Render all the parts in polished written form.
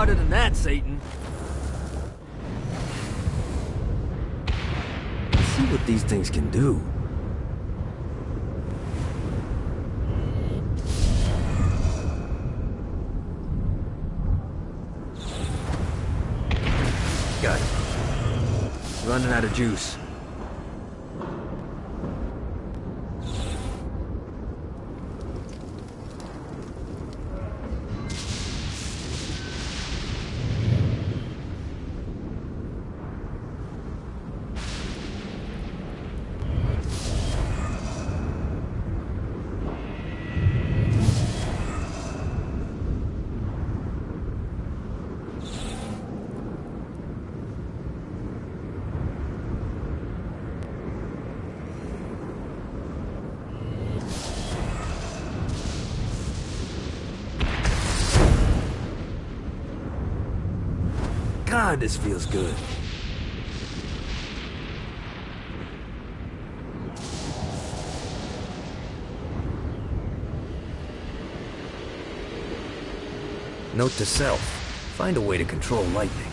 harder than that, Satan. Let's see what these things can do. Got it. Running out of juice. God, this feels good. Note to self, find a way to control lightning.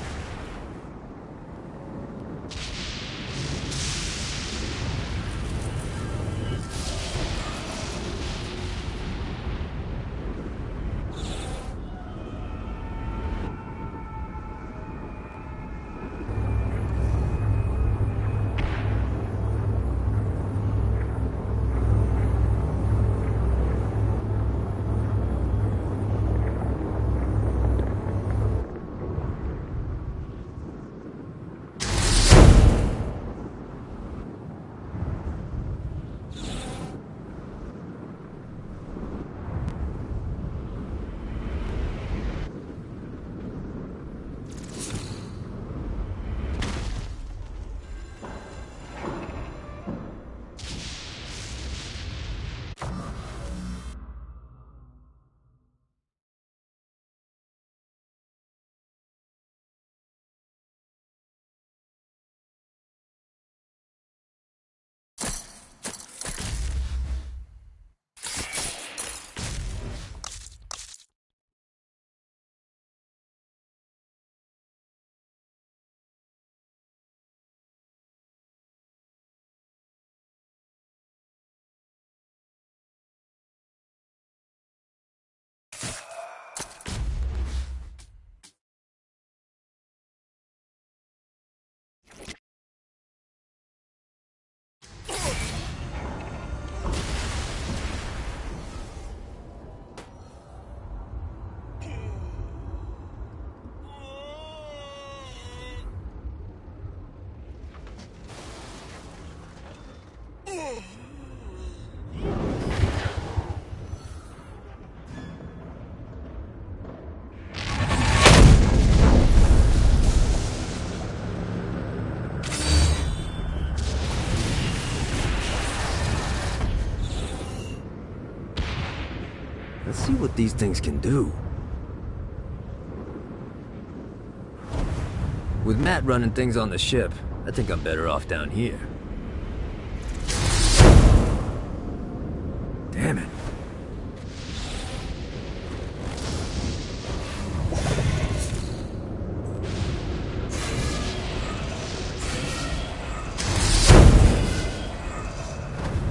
Let's see what these things can do. With Matt running things on the ship, I think I'm better off down here. Damn it.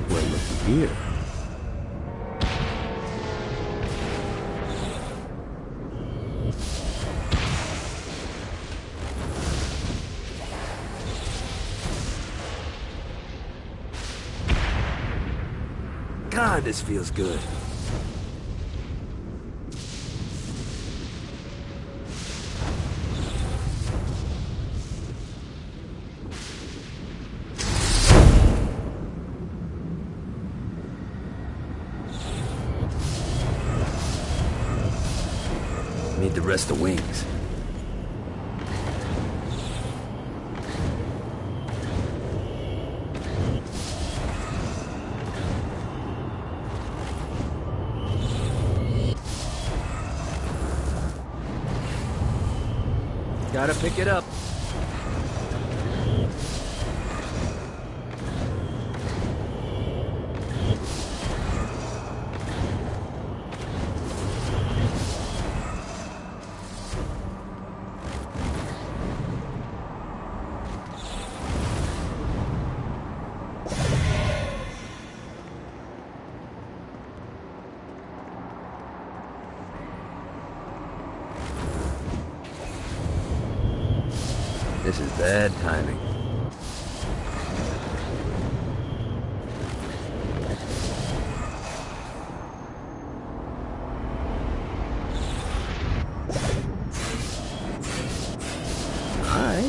Well, looky here. God, this feels good. Need the rest of the wings. Gotta pick it up. This is bad timing. Hi.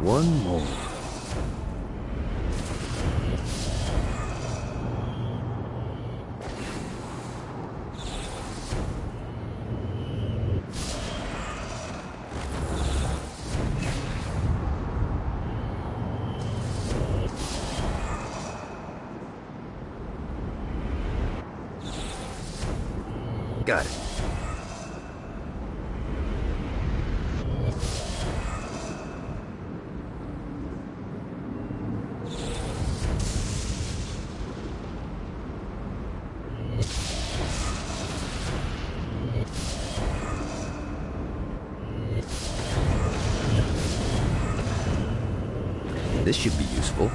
One more. Got it. This should be useful.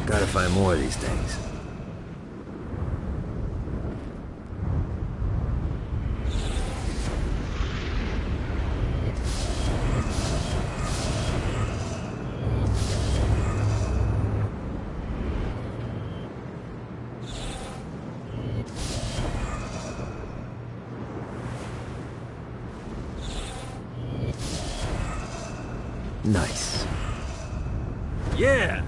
Gotta find more of these things. Nice. Yeah!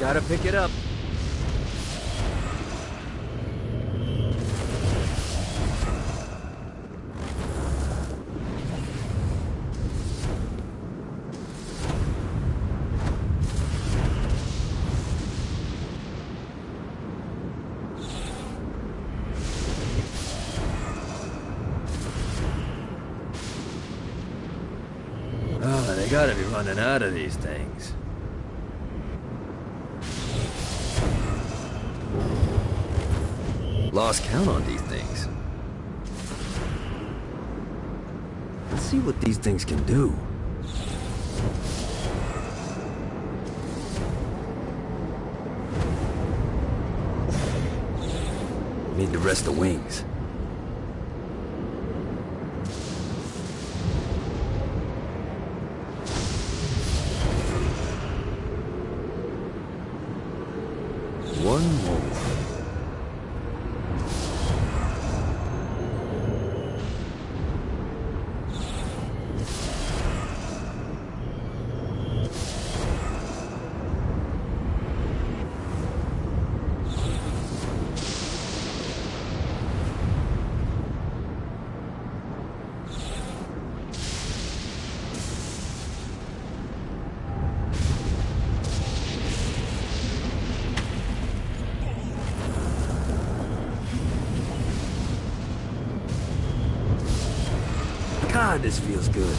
Gotta pick it up. Oh, they gotta be running out of these things. Lost count on these things. Let's see what these things can do. Need to rest the wings. One more. God, this feels good.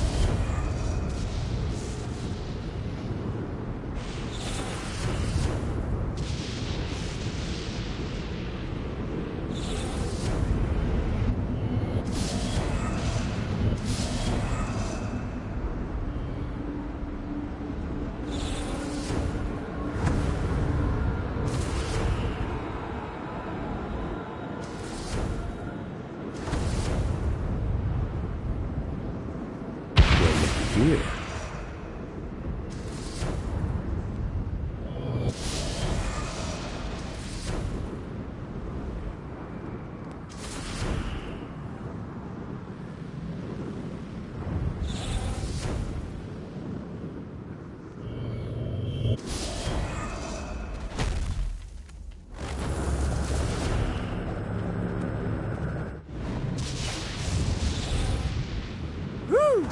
Here. Woo!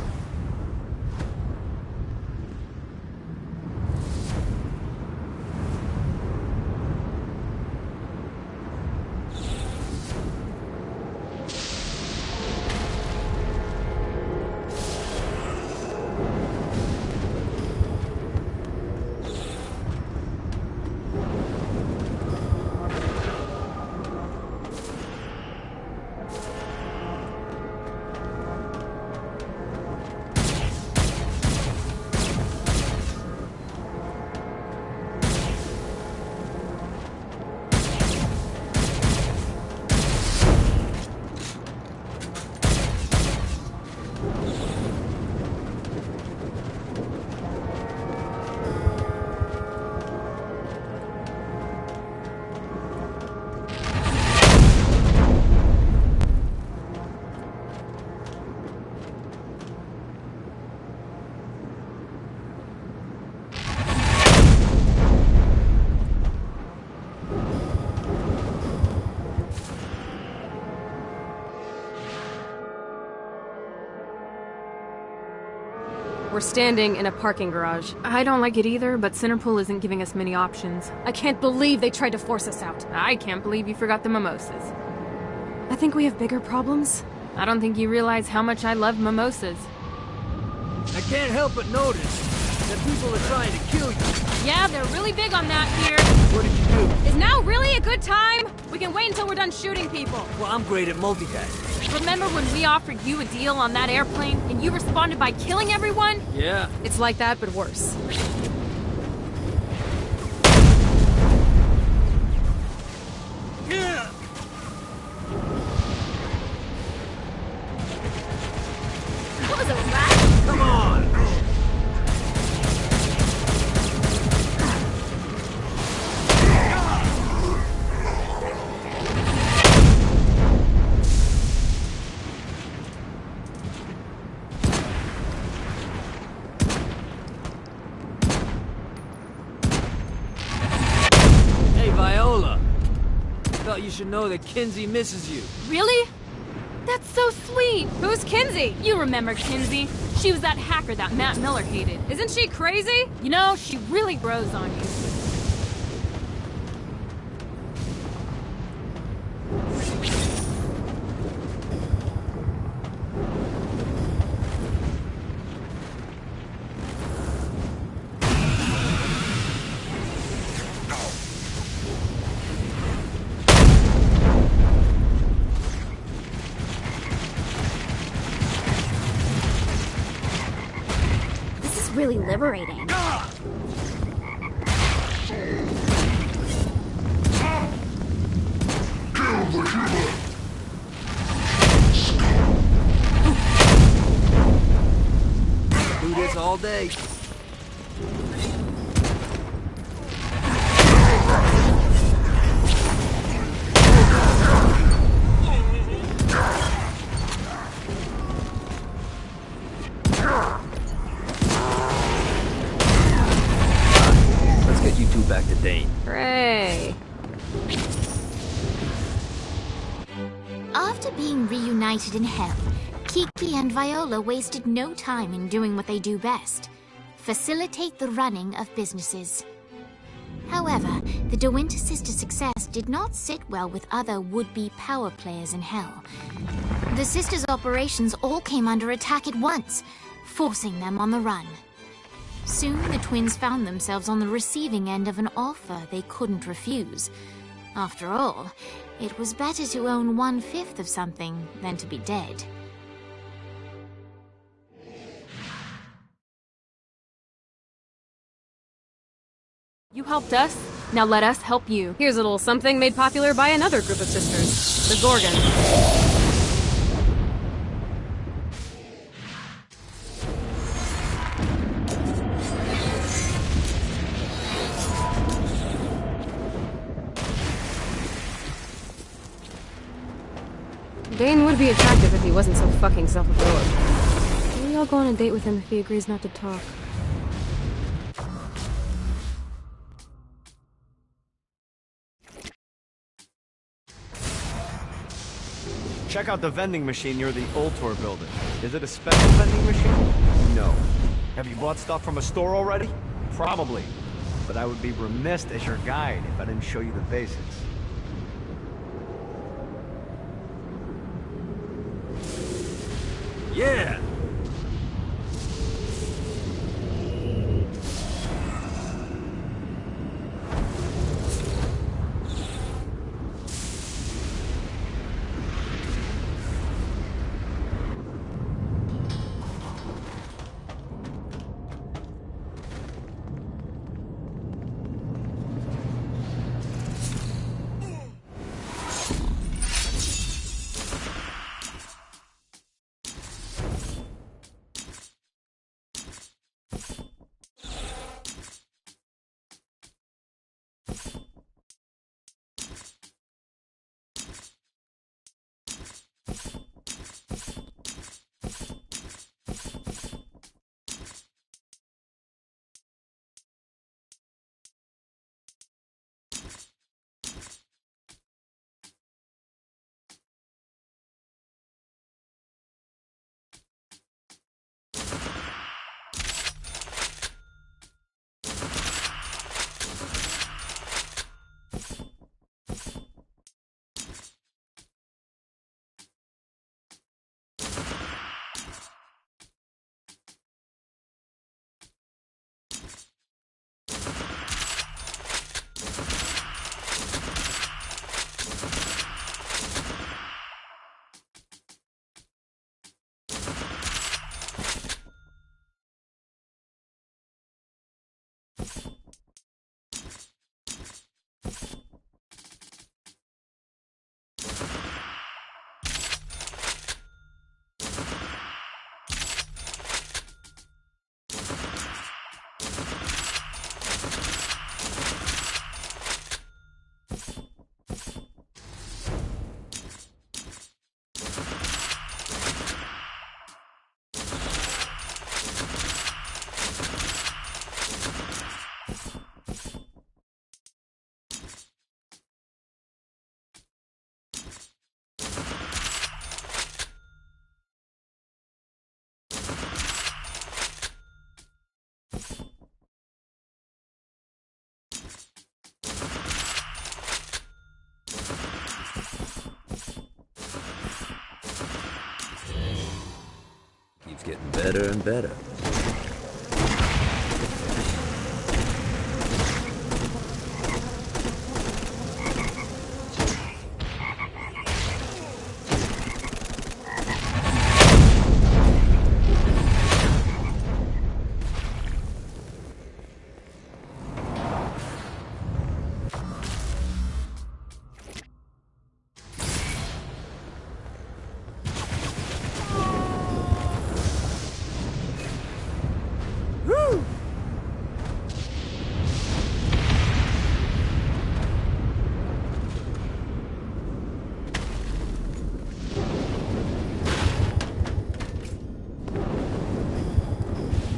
We're standing in a parking garage. I don't like it either, but Centerpool isn't giving us many options. I can't believe they tried to force us out. I can't believe you forgot the mimosas. I think we have bigger problems. I don't think you realize how much I love mimosas. I can't help but notice that people are trying to kill you. Yeah, they're really big on that here. What did you do? Is now really a good time? We can wait until we're done shooting people. Well, I'm great at multitasking. Remember when we offered you a deal on that airplane and you responded by killing everyone? Yeah. It's like that, but worse. Yeah. What was a rat? Come on. You should know that Kinsey misses you. Really? That's so sweet. Who's Kinsey? You remember Kinsey. She was that hacker that Matt Miller hated. Isn't she crazy? You know, she really grows on you. liberating. Do this all day. Let's get you two back to Dane. Hooray! After being reunited in hell, Kiki and Viola wasted no time in doing what they do best: facilitate the running of businesses. However, the De Winter sisters' success did not sit well with other would-be power players in hell. The sisters' operations all came under attack at once, forcing them on the run. Soon, the twins found themselves on the receiving end of an offer they couldn't refuse. After all, it was better to own 1/5 of something than to be dead. You helped us, now let us help you. Here's a little something made popular by another group of sisters, the Gorgons. Dane would be attractive if he wasn't so fucking self-absorbed. Maybe I'll go on a date with him if he agrees not to talk. Check out the vending machine near the Ultor building. Is it a special vending machine? No. Have you bought stuff from a store already? Probably. But I would be remiss as your guide if I didn't show you the basics. Yeah! Keeps getting better and better.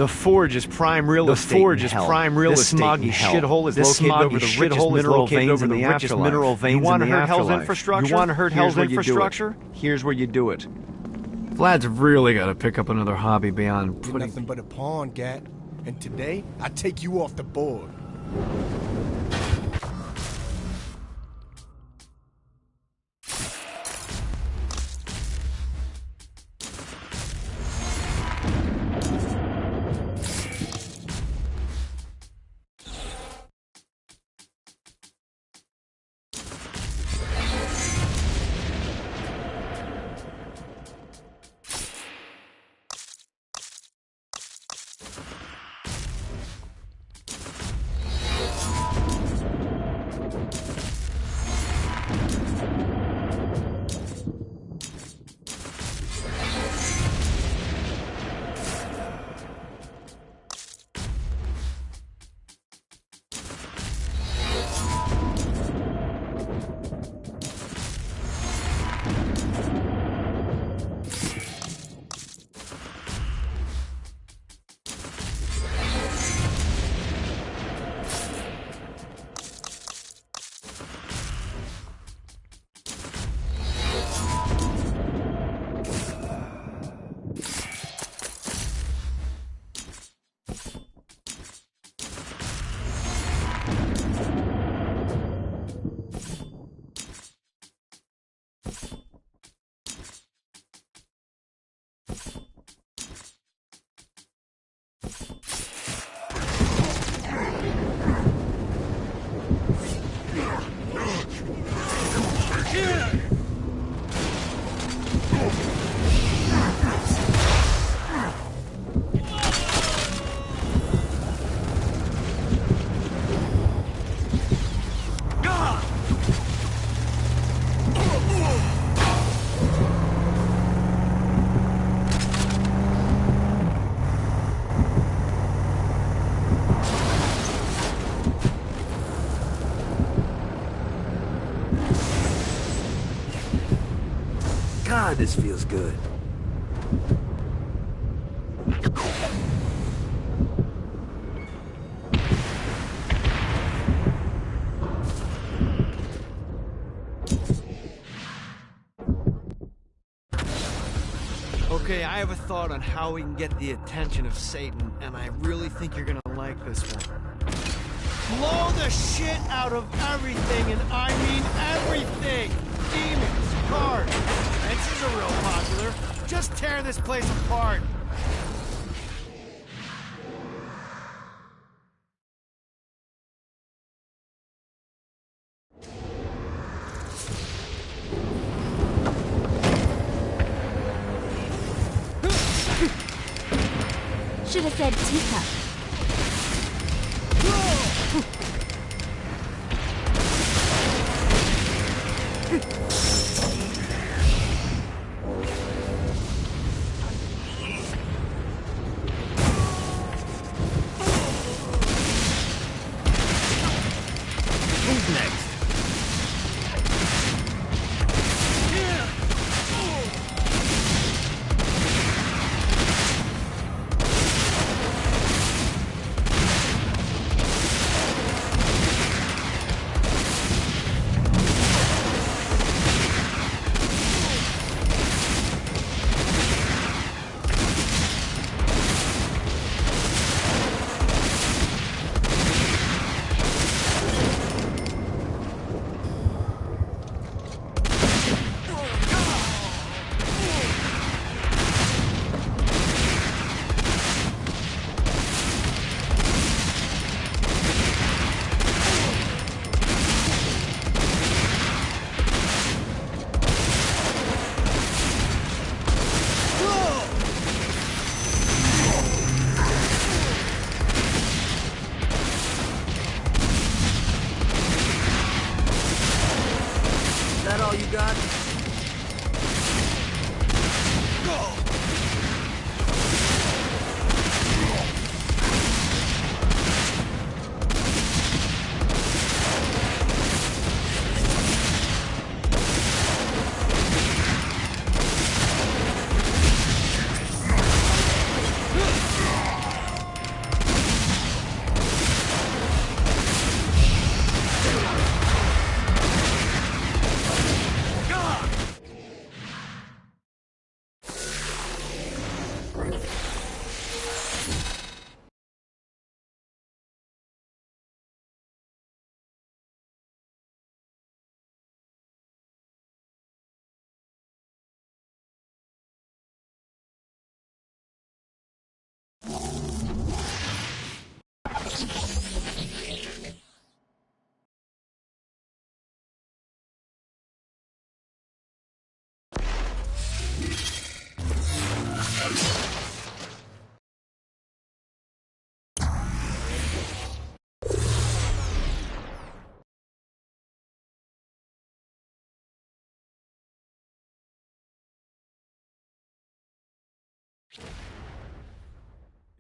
The Forge is prime real estate. The Forge is prime real estate. This smoggy shithole is located over the richest mineral veins in the afterlife. You want to hurt Hell's infrastructure? You want to hurt Hell's infrastructure? Here's where you do it. Vlad's really got to pick up another hobby beyond You're nothing but a pawn, Gat. And today, I take you off the board. God, this feels good. Okay, I have a thought on how we can get the attention of Satan, and I really think you're gonna like this one. Blow the shit out of everything, and I mean everything! Demons, cars, fences are real popular. Just tear this place apart. Should have said teacup.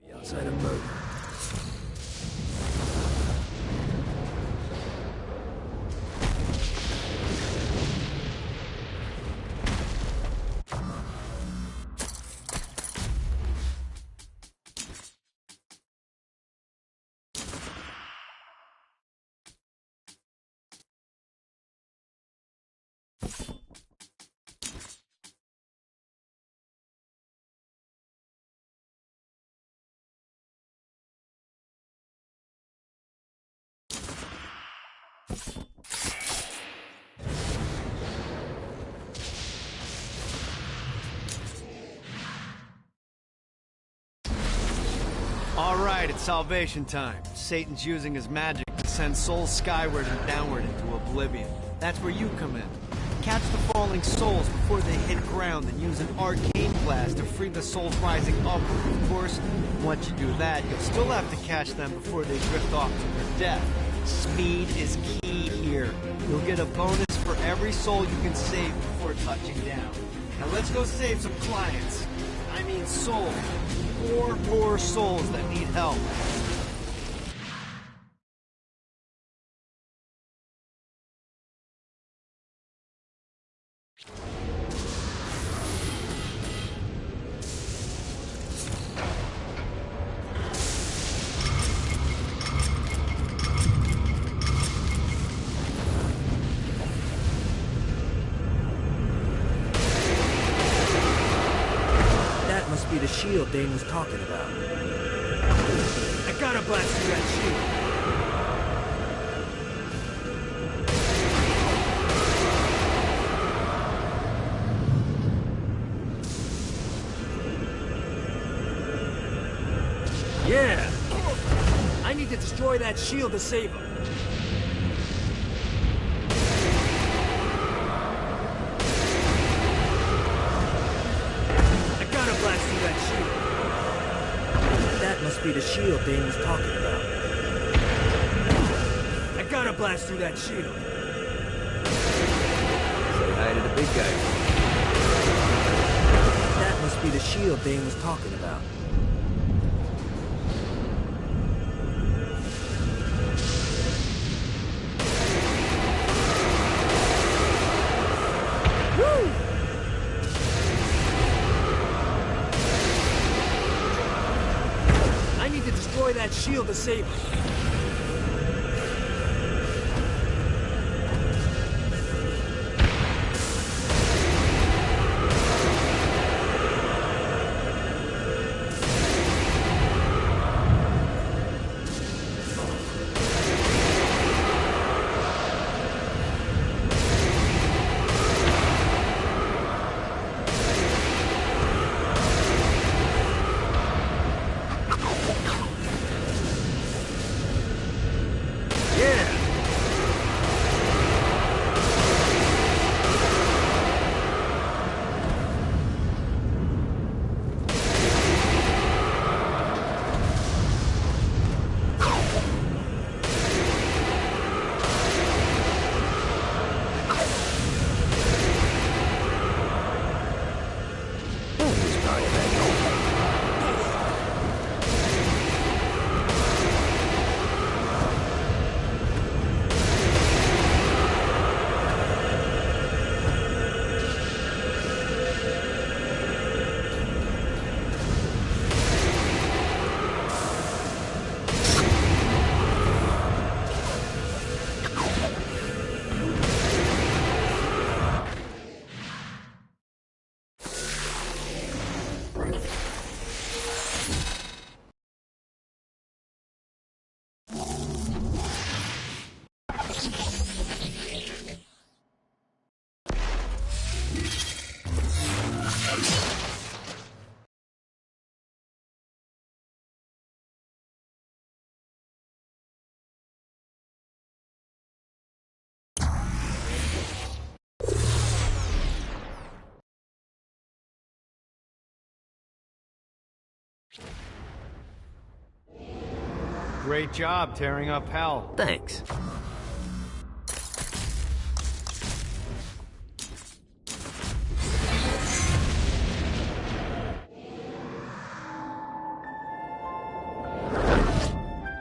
The outside of murder. Alright, it's salvation time. Satan's using his magic to send souls skyward and downward into oblivion. That's where you come in. Catch the falling souls before they hit ground and use an arcane blast to free the souls rising upward. Of course, once you do that, you'll still have to catch them before they drift off to their death. Speed is key here. You'll get a bonus for every soul you can save before touching down. Now let's go save some clients. I mean souls. Poor souls that need help. Be the shield Dane was talking about. I gotta blast through that shield. Yeah! I need to destroy that shield to save him. That must be the shield Dane was talking about. I gotta blast through that shield. Say hi to the big guy. That must be the shield Dane was talking about. That shield to save him. Great job tearing up hell. Thanks.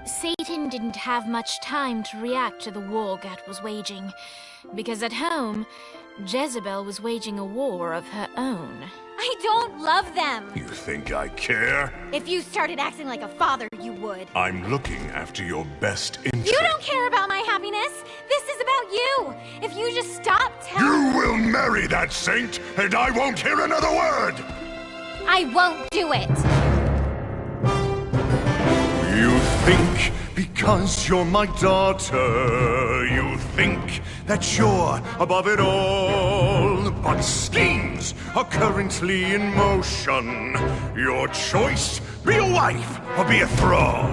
Satan didn't have much time to react to the war Gat was waging, because at home, Jezebel was waging a war of her own. I don't love them! You think I care? If you started acting like a father, you would. I'm looking after your best interest. You don't care about my happiness! This is about you! If you just stop telling— You will marry that saint, and I won't hear another word! I won't do it! You think because you're my daughter, you think that you're above it all. But schemes are currently in motion. Your choice, be a wife or be a thrall.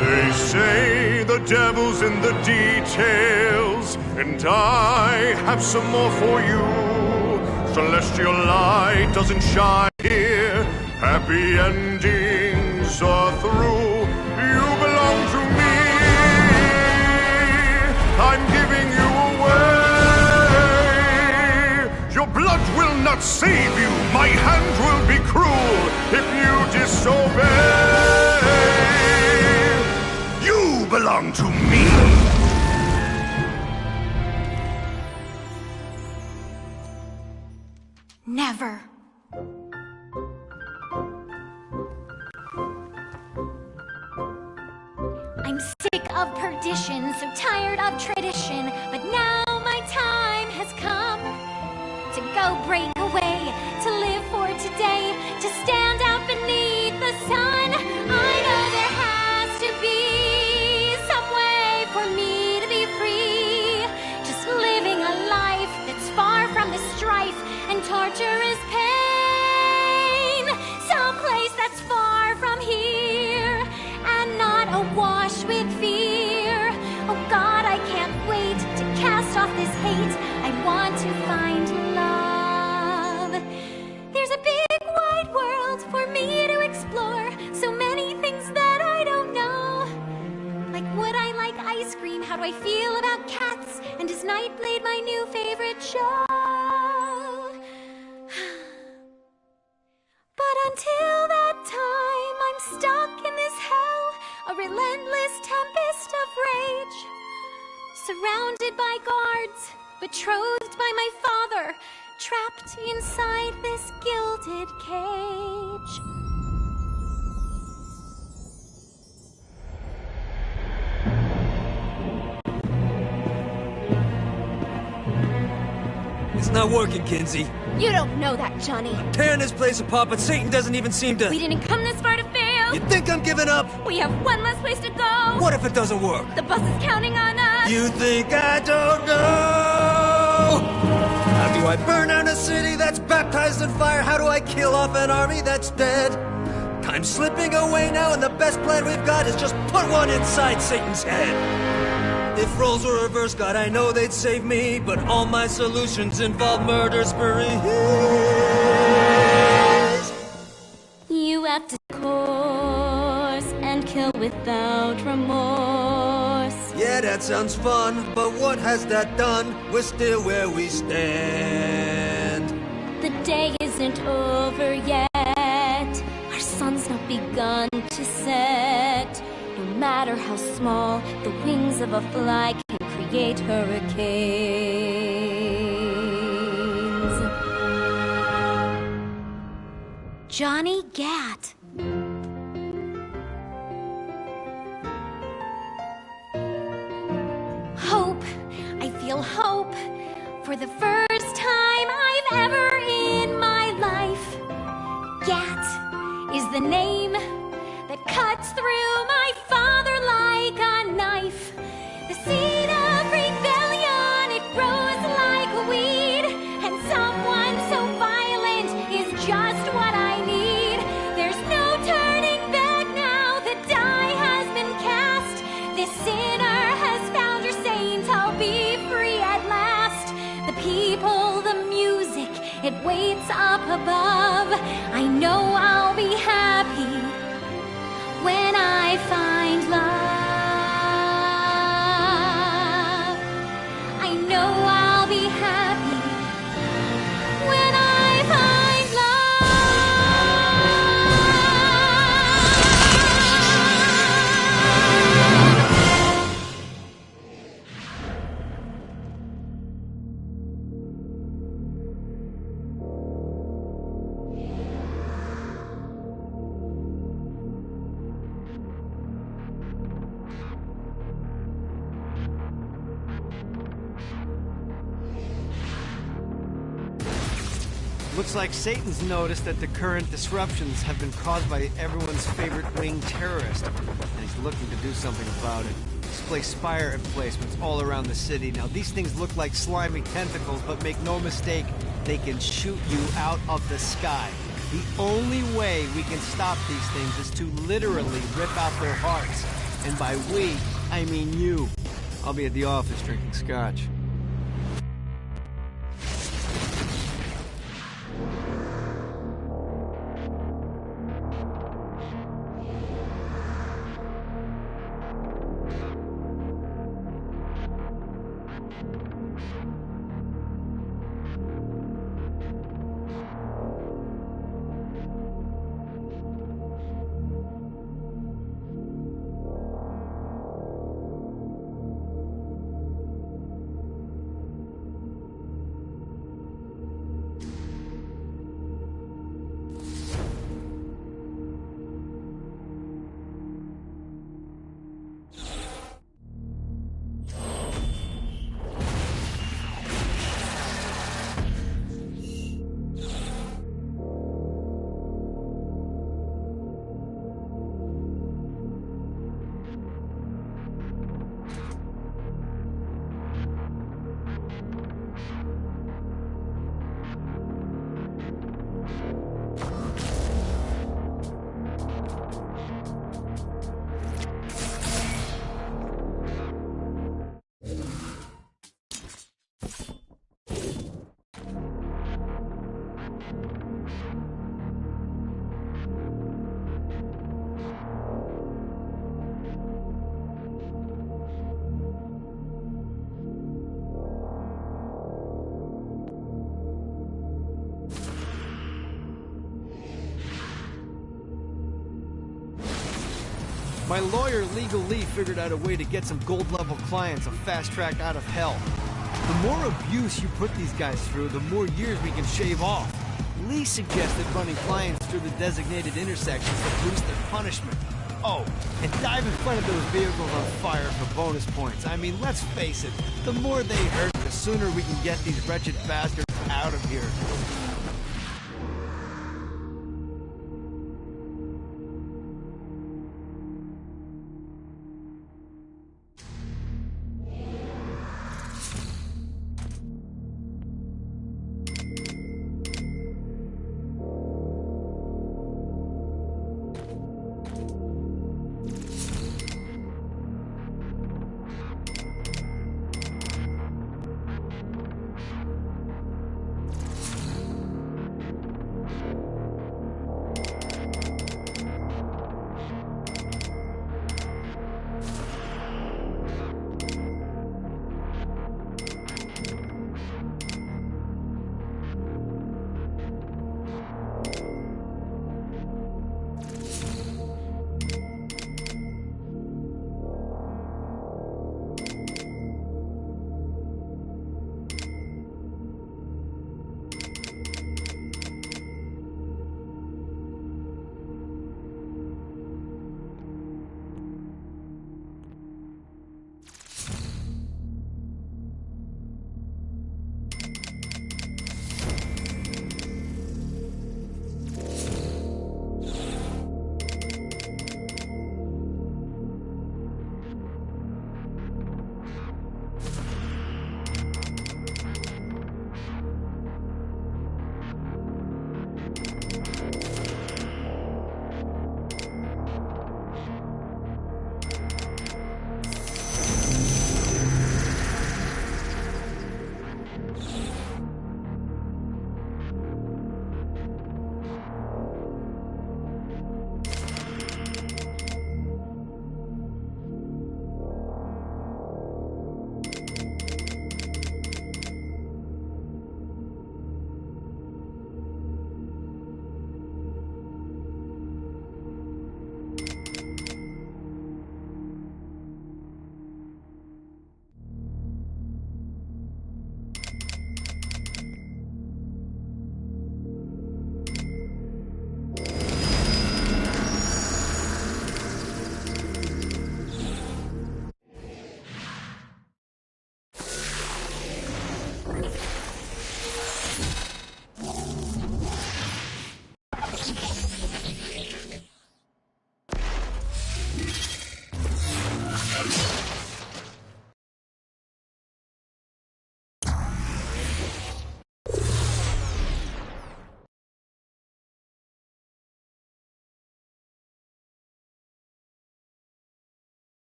They say the devil's in the details, and I have some more for you. Celestial light doesn't shine here. Happy endings are through. You belong to me. I'm giving you away. Your blood will not save you. My hand will be cruel if you disobey. You belong to me. Never. I'm sick of perdition, so tired of tradition, but now my time has come to go break away, to live for today, to stand out beneath the sun. I know there has to be some way for me to be free, just living a life that's far from the strife and torturous pain, someplace that's far from here and not awash with fear. Oh God, I can't wait to cast off this hate. I want to find love. There's a big wide world for me to explore. So many things that I don't know. Like, would I like ice cream? How do I feel about cats? And is Nightblade my new favorite show? But until that time, I'm stuck in this hell, a relentless tempest of rage, surrounded by guards, betrothed by my father, trapped inside this gilded cage. It's not working, Kinsey. You don't know that, Johnny. Tearing this place apart, but Satan doesn't even seem to... We didn't come this far to fail. You think I'm giving up? We have one less place to go. What if it doesn't work? The bus is counting on us. You think I don't know? How do I burn down a city that's baptized in fire? How do I kill off an army that's dead? Time's slipping away now, and the best plan we've got is just put one inside Satan's head. If roles were reversed, God, I know they'd save me, but all my solutions involve murder sprees. You have to course and kill without remorse. Yeah, that sounds fun, but what has that done? We're still where we stand. The day isn't over yet. Our sun's not begun to set. No matter how small, the wings of a fly can create hurricanes. Johnny Gat. Hope. I feel hope. For the first time I've ever in my life. Gat is the name that cuts through my father like a knife. The seed of rebellion, it grows like a weed, and someone so violent is just what I need. There's no turning back now, the die has been cast. This sinner has found her saint, I'll be free at last. The people, the music, it waits up above. I know I'll be happy when I find love. Looks like Satan's noticed that the current disruptions have been caused by everyone's favorite winged terrorist, and he's looking to do something about it. He's placed spire emplacements all around the city. Now, these things look like slimy tentacles, but make no mistake, they can shoot you out of the sky. The only way we can stop these things is to literally rip out their hearts. And by we, I mean you. I'll be at the office drinking scotch. My lawyer, Legal Lee, figured out a way to get some gold-level clients a fast track out of hell. The more abuse you put these guys through, the more years we can shave off. Lee suggested running clients through the designated intersections to boost their punishment. Oh, and dive in front of those vehicles on fire for bonus points. I mean, let's face it, the more they hurt, the sooner we can get these wretched bastards out of here.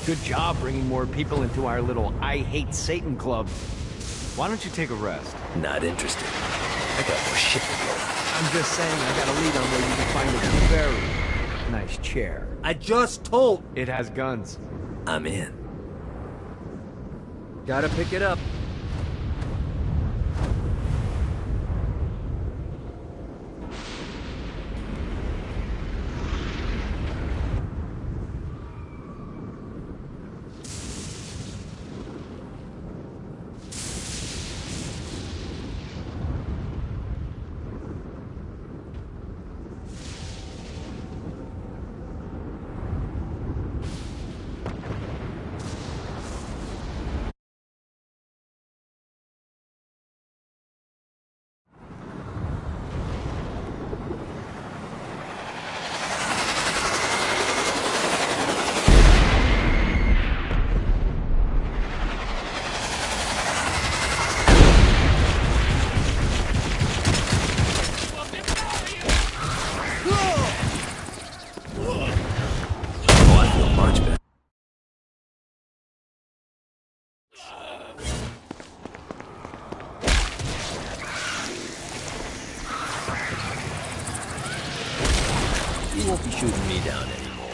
Good job bringing more people into our little I Hate Satan club. Why don't you take a rest? Not interested. I got more shit to do. I'm just saying I got a lead on where you can find a very nice chair. I just told... It has guns. I'm in. Gotta pick it up. You won't be shooting me down anymore.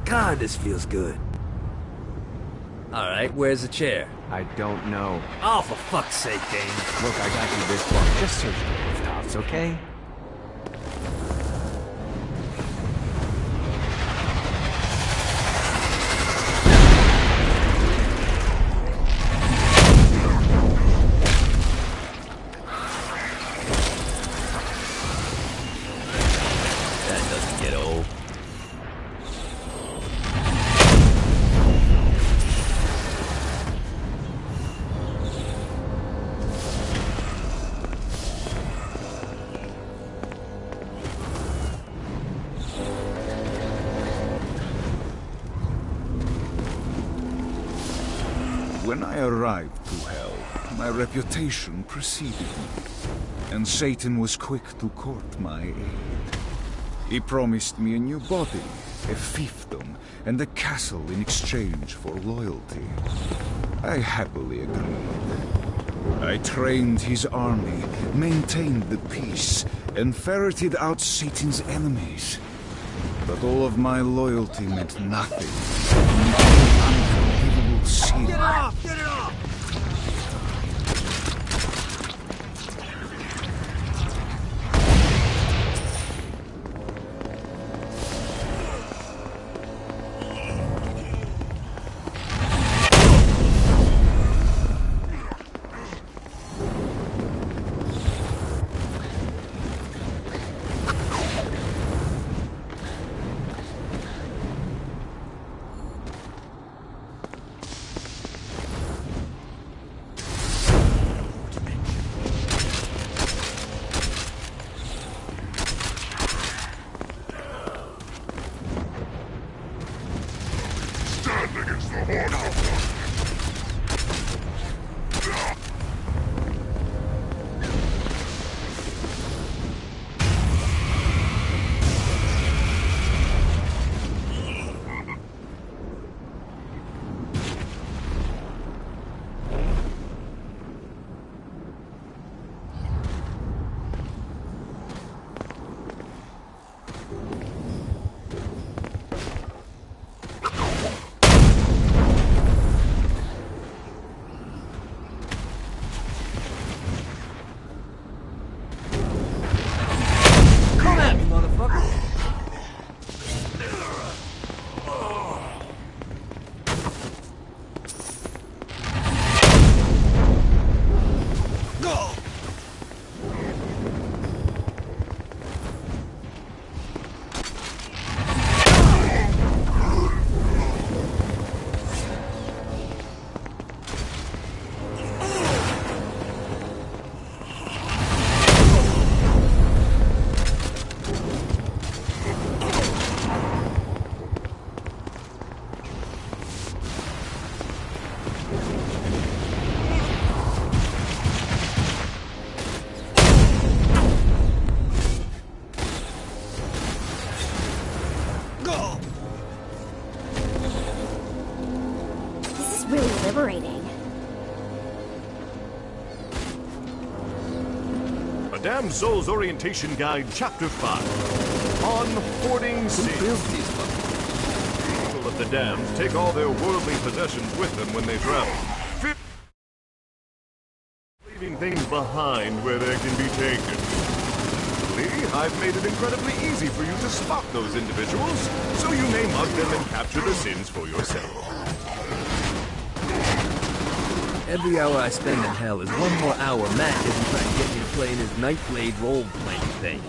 God, this feels good. Alright, where's the chair? I don't know. Oh, for fuck's sake, Dane. Look, I got you this far. Just search the rooftops, okay? That doesn't get old. When I arrived to Hell, my reputation preceded me, and Satan was quick to court my aid. He promised me a new body, a fiefdom, and a castle in exchange for loyalty. I happily agreed. I trained his army, maintained the peace, and ferreted out Satan's enemies. But all of my loyalty meant nothing. Unforgivable sin. Get it off! Get it off! Damned Souls Orientation Guide, Chapter 5. On hoarding sins. Who built these fucking People of the damned take all their worldly possessions with them when they travel. Leaving things behind where they can be taken. Luckily, I've made it incredibly easy for you to spot those individuals, so you may mug them and capture the sins for yourself. Every hour I spend in hell is one more hour Matt isn't trying to get me to play in his Nightblade role-playing thing.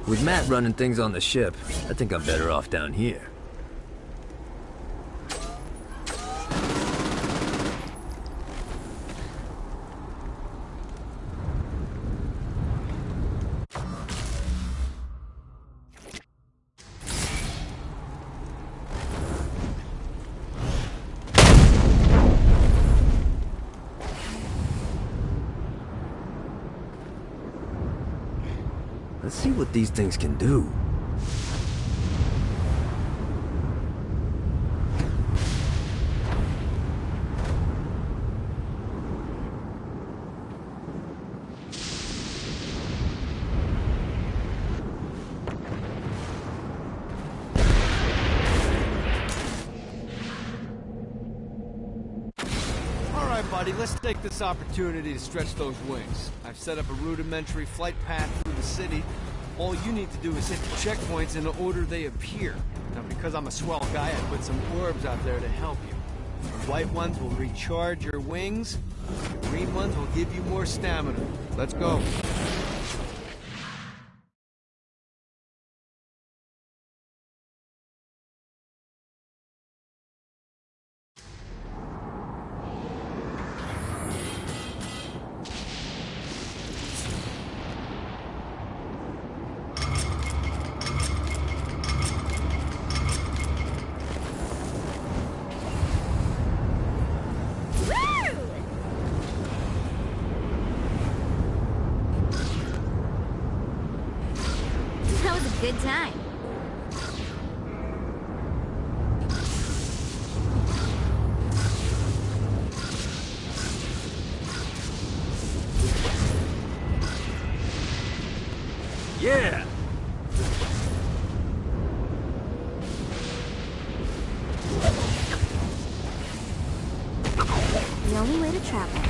With Matt running things on the ship, I think I'm better off down here. Let's see what these things can do. Alright, buddy, let's take this opportunity to stretch those wings. I've set up a rudimentary flight path through the city. All you need to do is hit the checkpoints in the order they appear. Now, because I'm a swell guy, I put some orbs out there to help you. The white ones will recharge your wings. The green ones will give you more stamina. Let's go. Good time. Yeah! The only way to travel.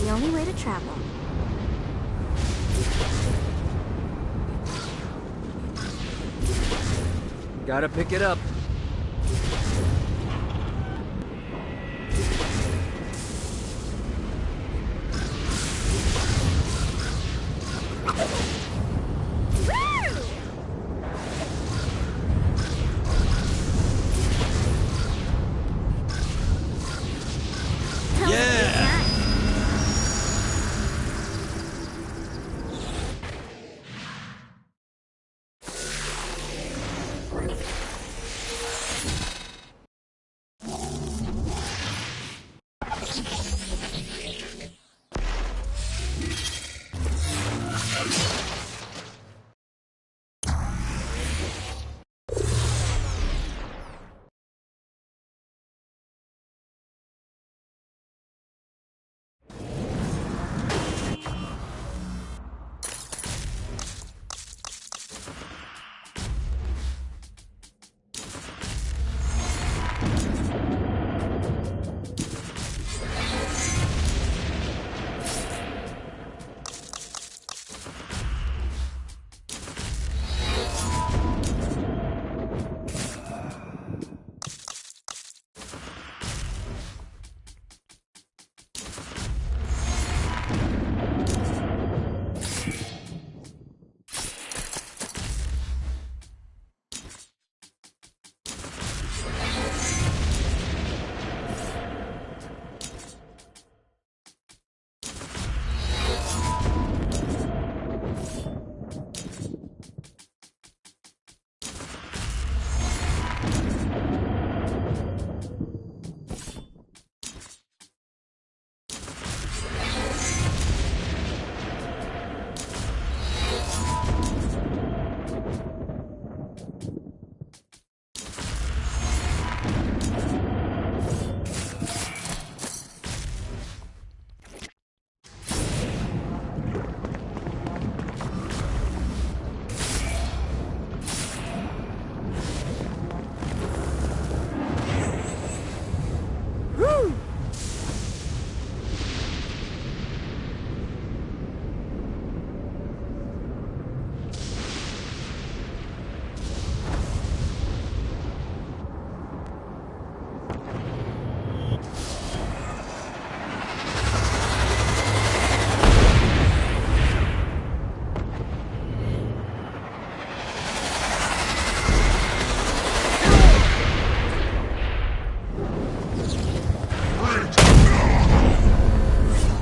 The only way to travel. Gotta pick it up.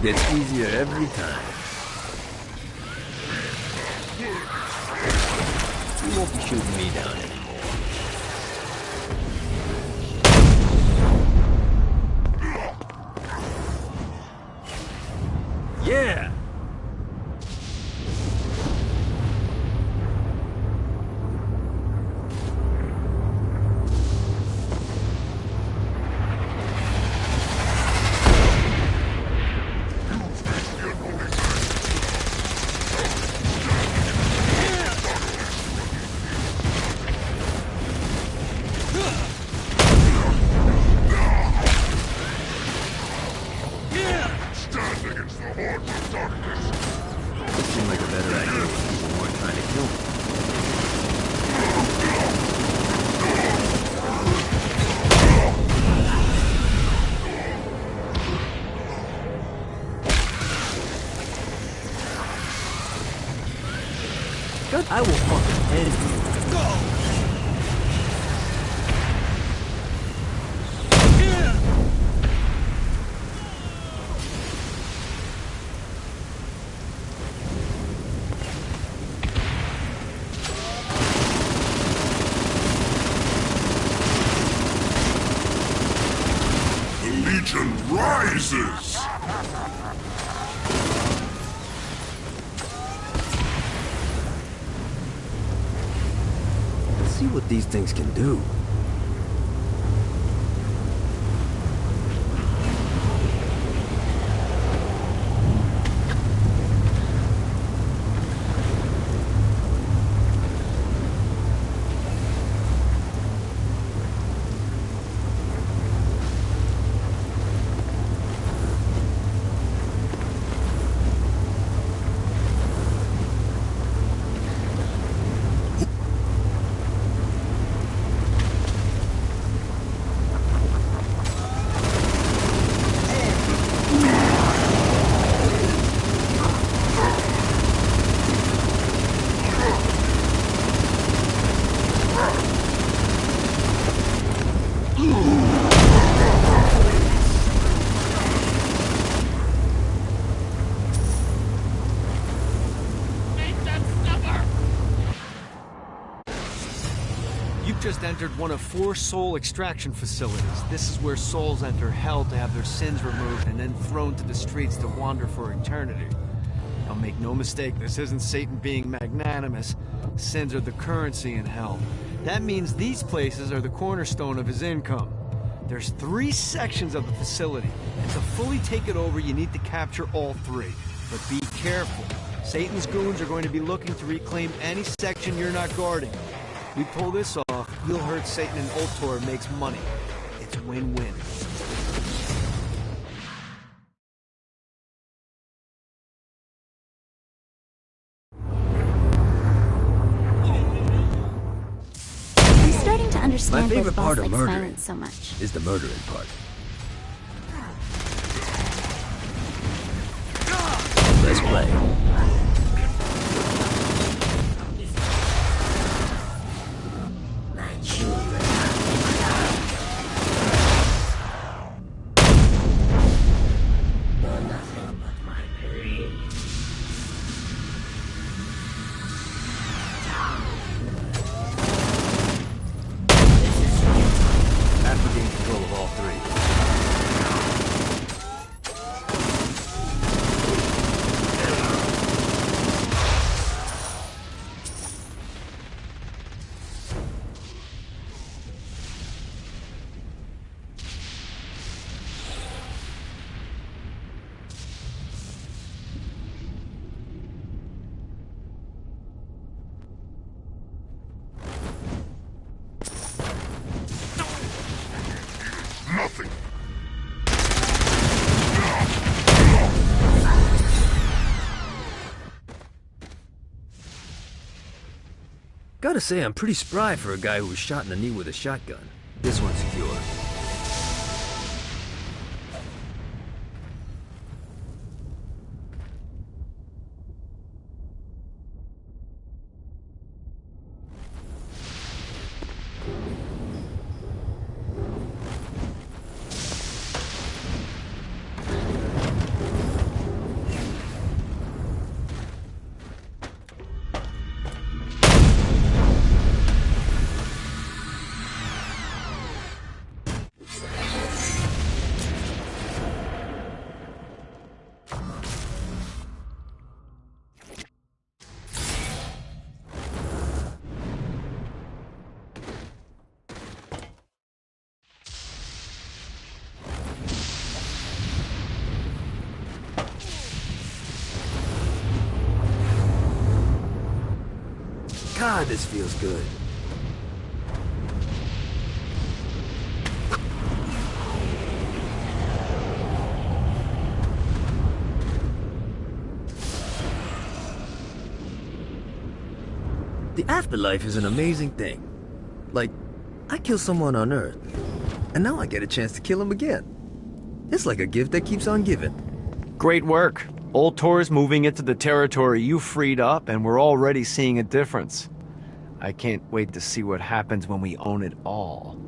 gets easier every time. You won't be shooting me down anymore. Yeah! I will fucking end you. The Legion rises! Let's see what these things can do. Just entered one of 4 soul extraction facilities. This is where souls enter hell to have their sins removed and then thrown to the streets to wander for eternity. Now make no mistake, this isn't Satan being magnanimous. Sins are the currency in hell. That means these places are the cornerstone of his income. There's 3 sections of the facility, and to fully take it over you need to capture all 3. But be careful. Satan's goons are going to be looking to reclaim any section you're not guarding. We pull this off, you'll hurt Satan and Ultor makes money. It's win-win. I'm starting to understand My favorite part of murdering silence so much. is the murdering part. Let's play. Nothing. Gotta say, I'm pretty spry for a guy who was shot in the knee with a shotgun. This one's secure. God, this feels good. The afterlife is an amazing thing. Like, I kill someone on Earth, and now I get a chance to kill him again. It's like a gift that keeps on giving. Great work. Ultor's moving into the territory you freed up, and we're already seeing a difference. I can't wait to see what happens when we own it all.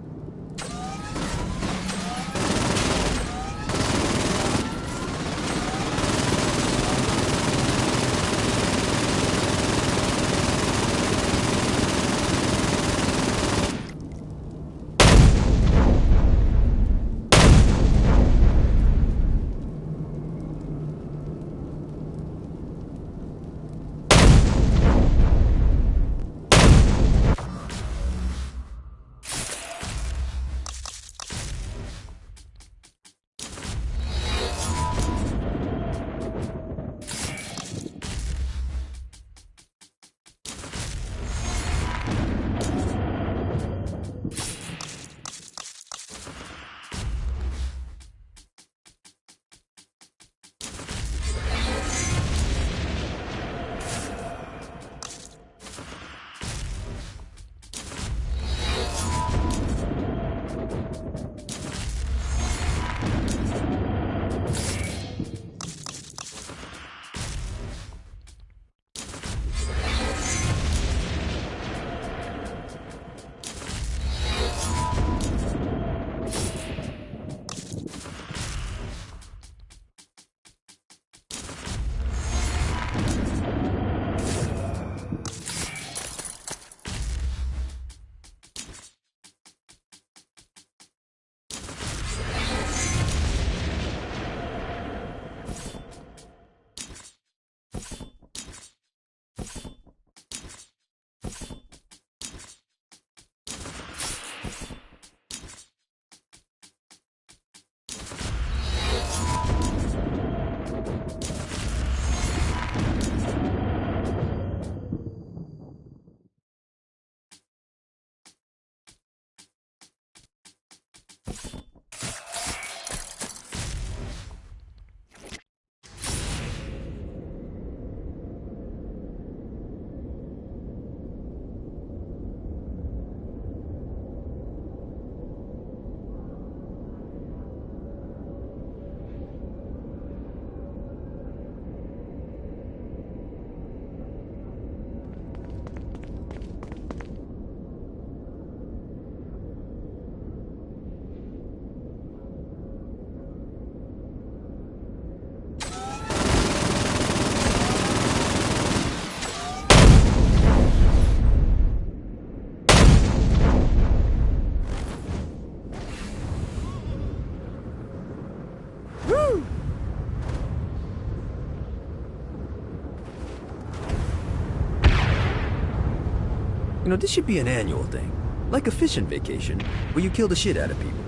You know, this should be an annual thing. Like a fishing vacation, where you kill the shit out of people.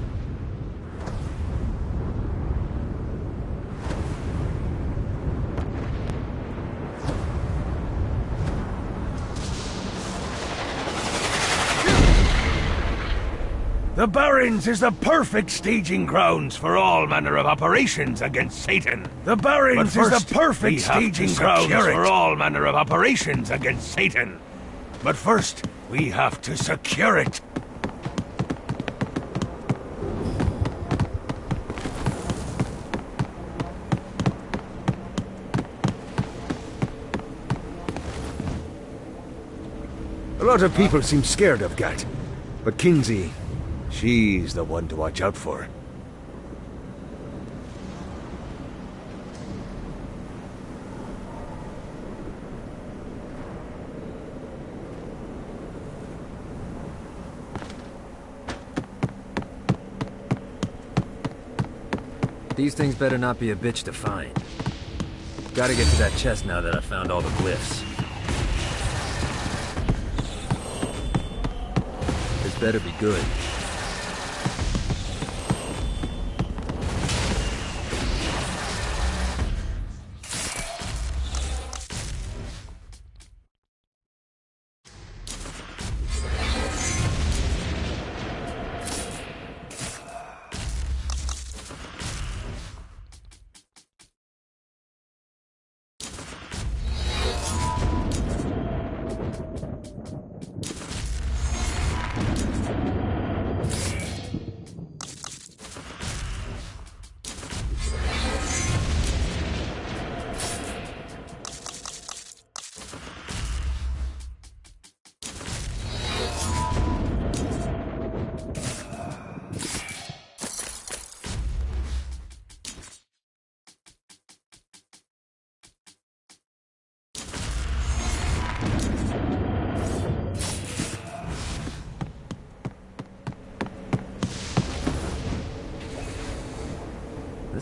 The Barrens is the perfect staging grounds for all manner of operations against Satan. The Barrens is the perfect staging grounds for all manner of operations against Satan. But first, we have to secure it. A lot of people seem scared of Gat, but Kinsey, she's the one to watch out for. These things better not be a bitch to find. Gotta get to that chest now that I found all the glyphs. This better be good.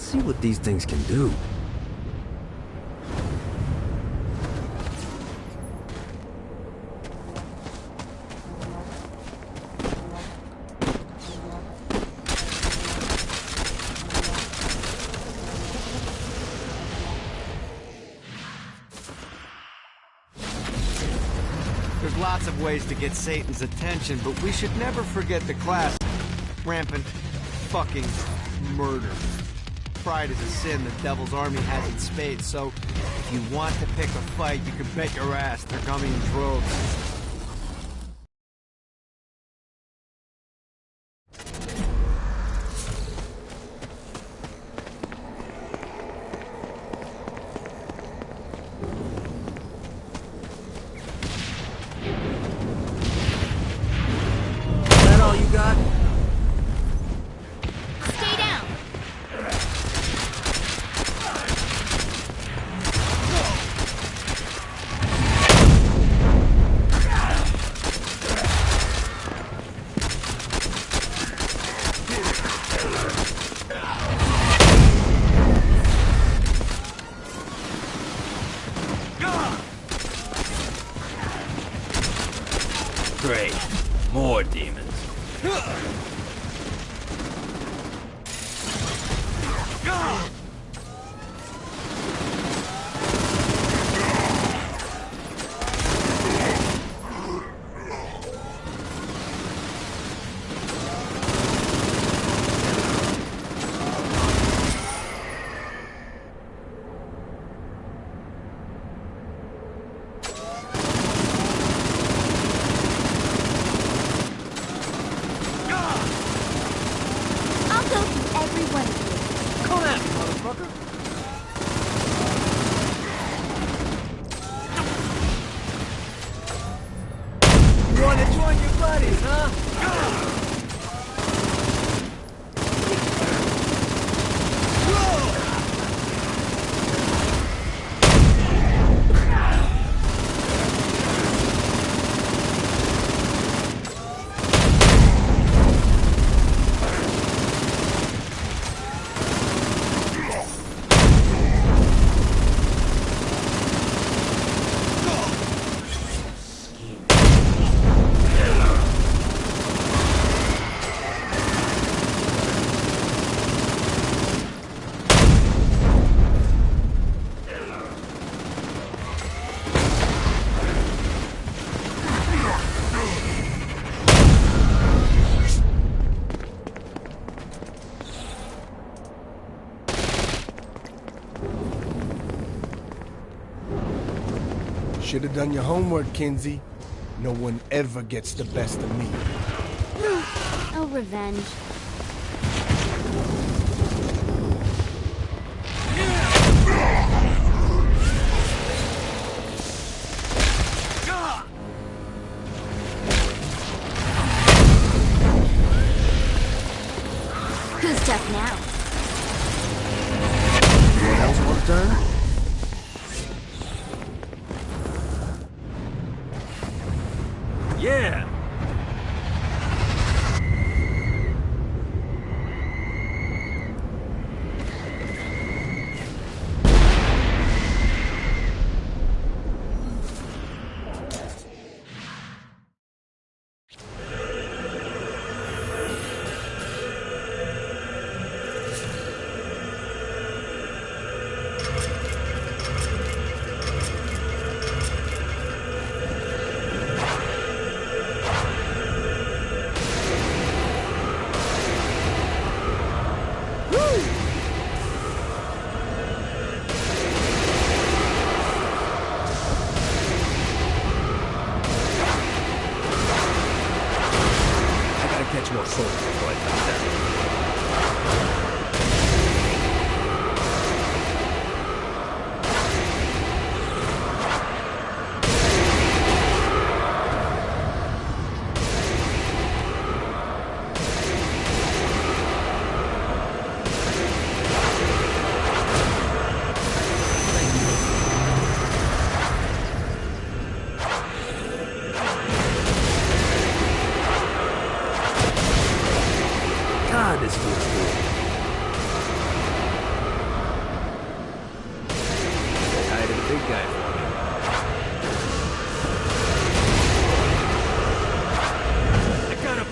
see what these things can do. There's lots of ways to get Satan's attention, but we should never forget the classic rampant fucking murder. Pride is a sin the devil's army has in spades, so if you want to pick a fight, you can bet your ass they're coming in droves. Great. More demons. Should have done your homework, Kinsey. No one ever gets the best of me. Oh, revenge. Who's tough now? What else was done? Yeah! Catch more soldiers before I come down. God, this feels good.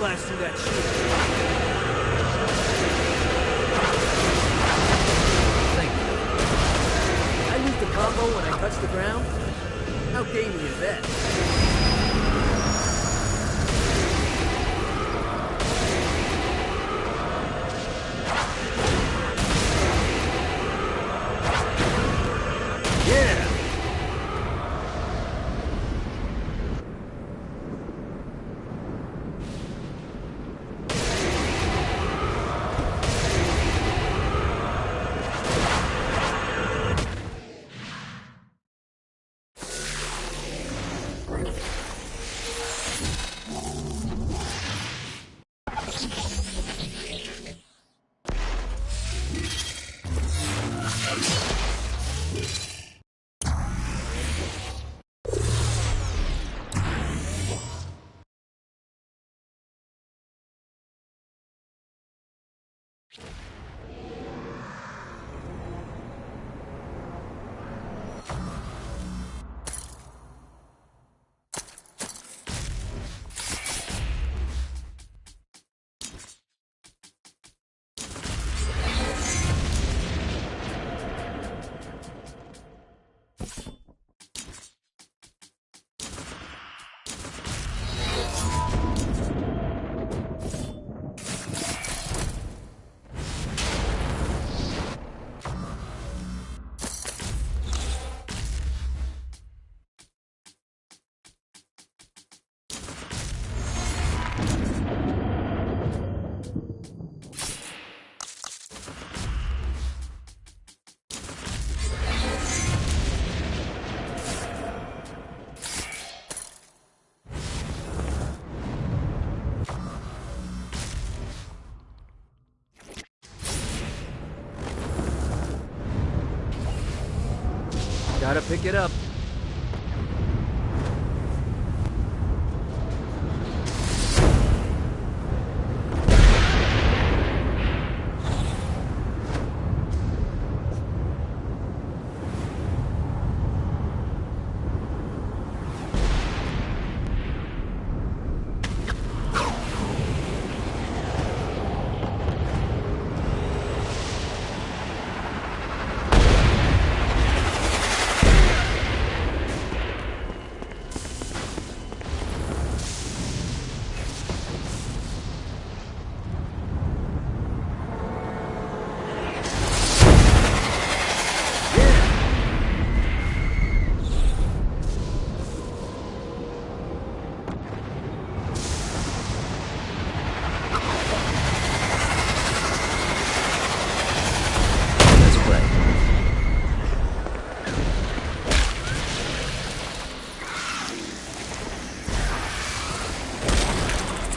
blast through that shit. Thank you. I lose the combo when I touch the ground? How gamey is that? Gotta pick it up.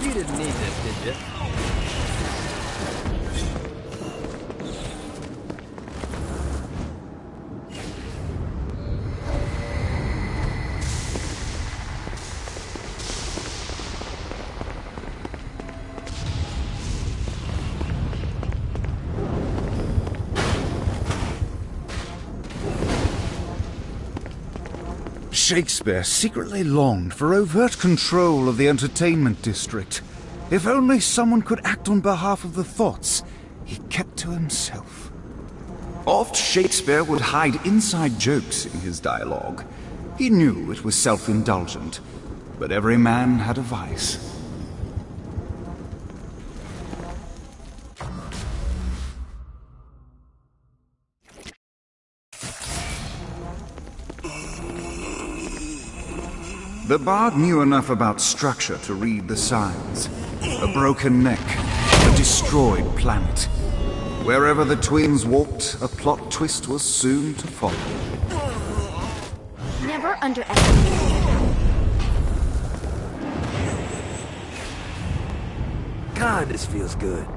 You didn't need this, did you? Shakespeare secretly longed for overt control of the entertainment district. If only someone could act on behalf of the thoughts he kept to himself. Oft Shakespeare would hide inside jokes in his dialogue. He knew it was self-indulgent, but every man had a vice. The bard knew enough about structure to read the signs. A broken neck, a destroyed planet. Wherever the twins walked, a plot twist was soon to follow. Never underestimate. God, this feels good.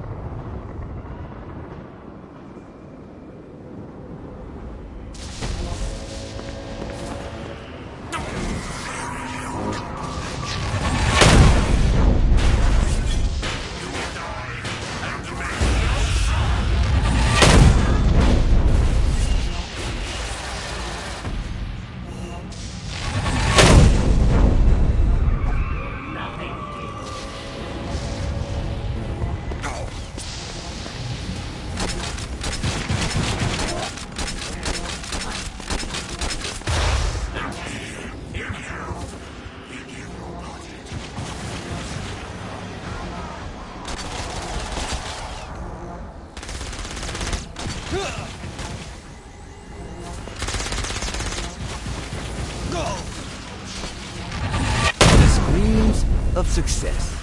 of success.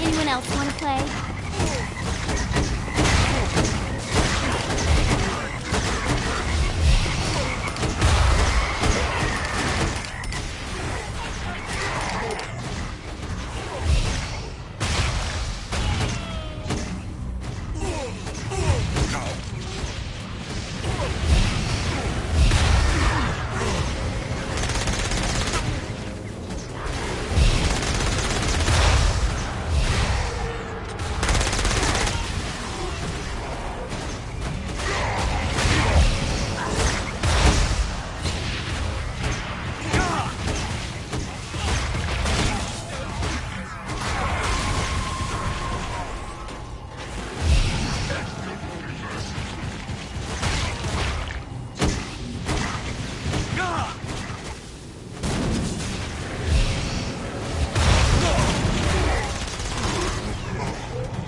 Anyone else want to play?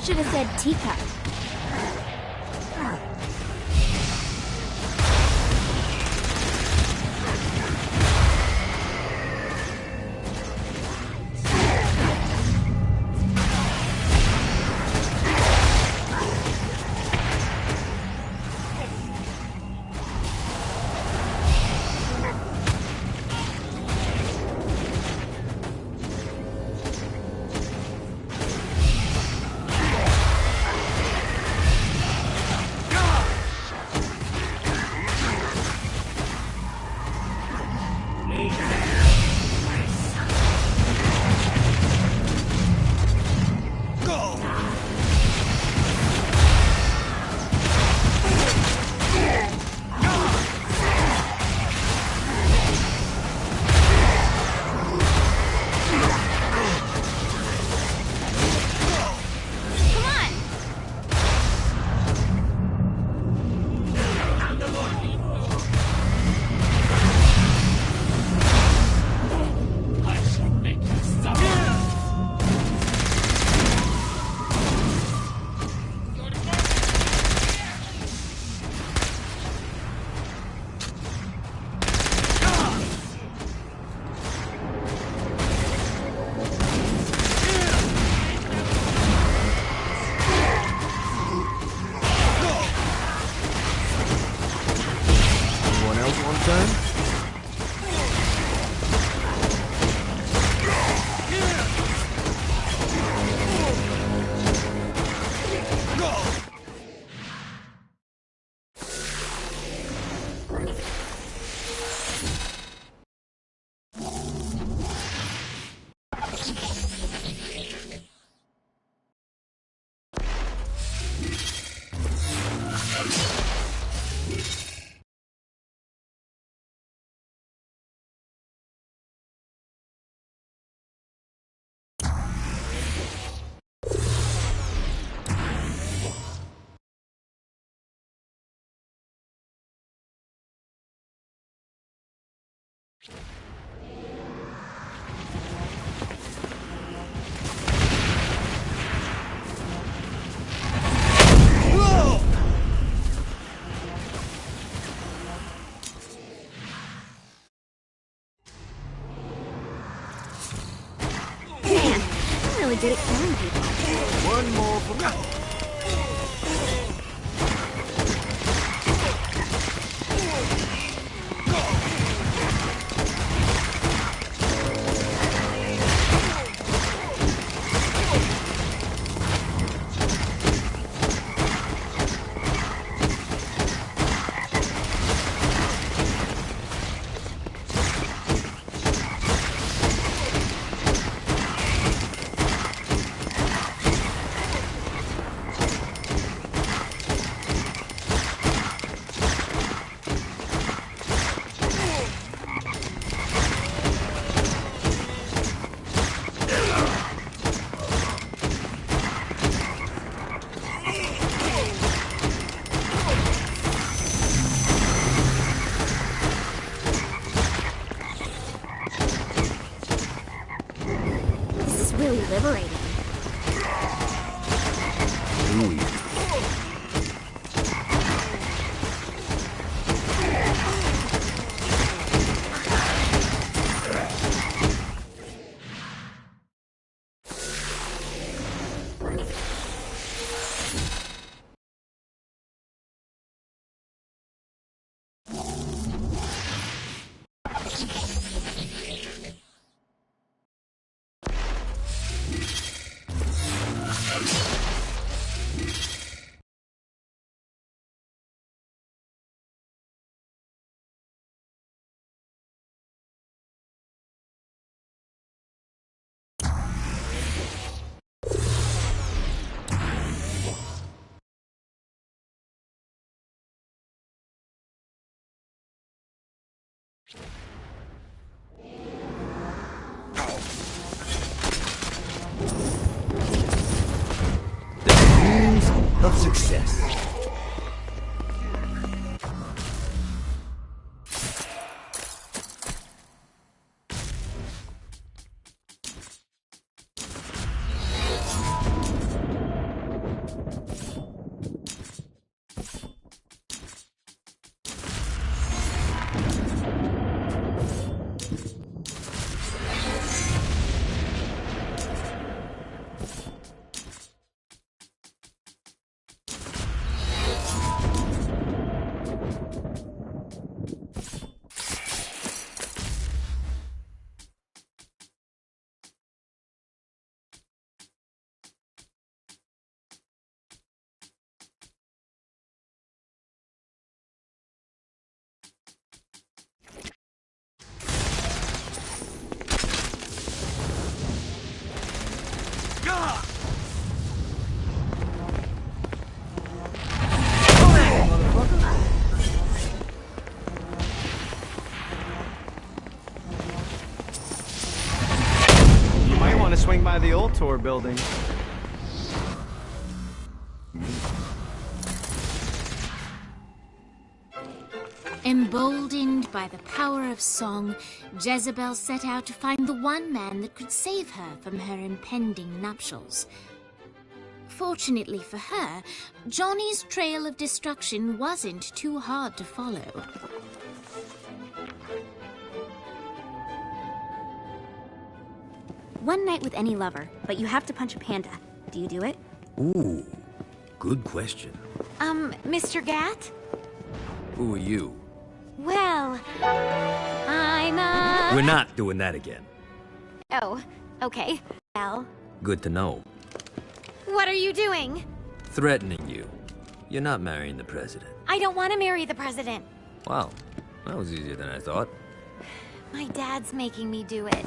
Should have said teacup. Really good at killing people. One more for me. liberating. Of success. Swing by the old tour building. Emboldened by the power of song, Jezebel set out to find the one man that could save her from her impending nuptials. Fortunately for her, Johnny's trail of destruction wasn't too hard to follow. One night with any lover, but you have to punch a panda. Do you do it? Ooh, good question. Mr. Gat? Who are you? Well, We're not doing that again. Oh, okay. Well... Good to know. What are you doing? Threatening you. You're not marrying the president. I don't want to marry the president. Wow, that was easier than I thought. My dad's making me do it.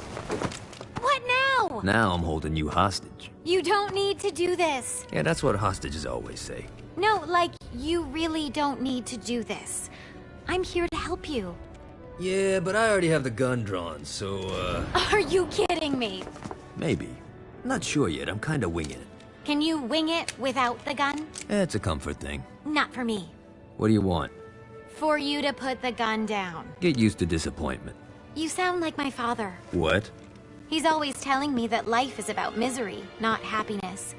What now? Now I'm holding you hostage. You don't need to do this. Yeah, that's what hostages always say. No, like, you really don't need to do this. I'm here to help you. Yeah, but I already have the gun drawn, so, Are you kidding me? maybe. Not sure yet, I'm kinda winging it. Can you wing it without the gun? It's a comfort thing. Not for me. What do you want? For you to put the gun down. Get used to disappointment. You sound like my father. What? He's always telling me that life is about misery, not happiness.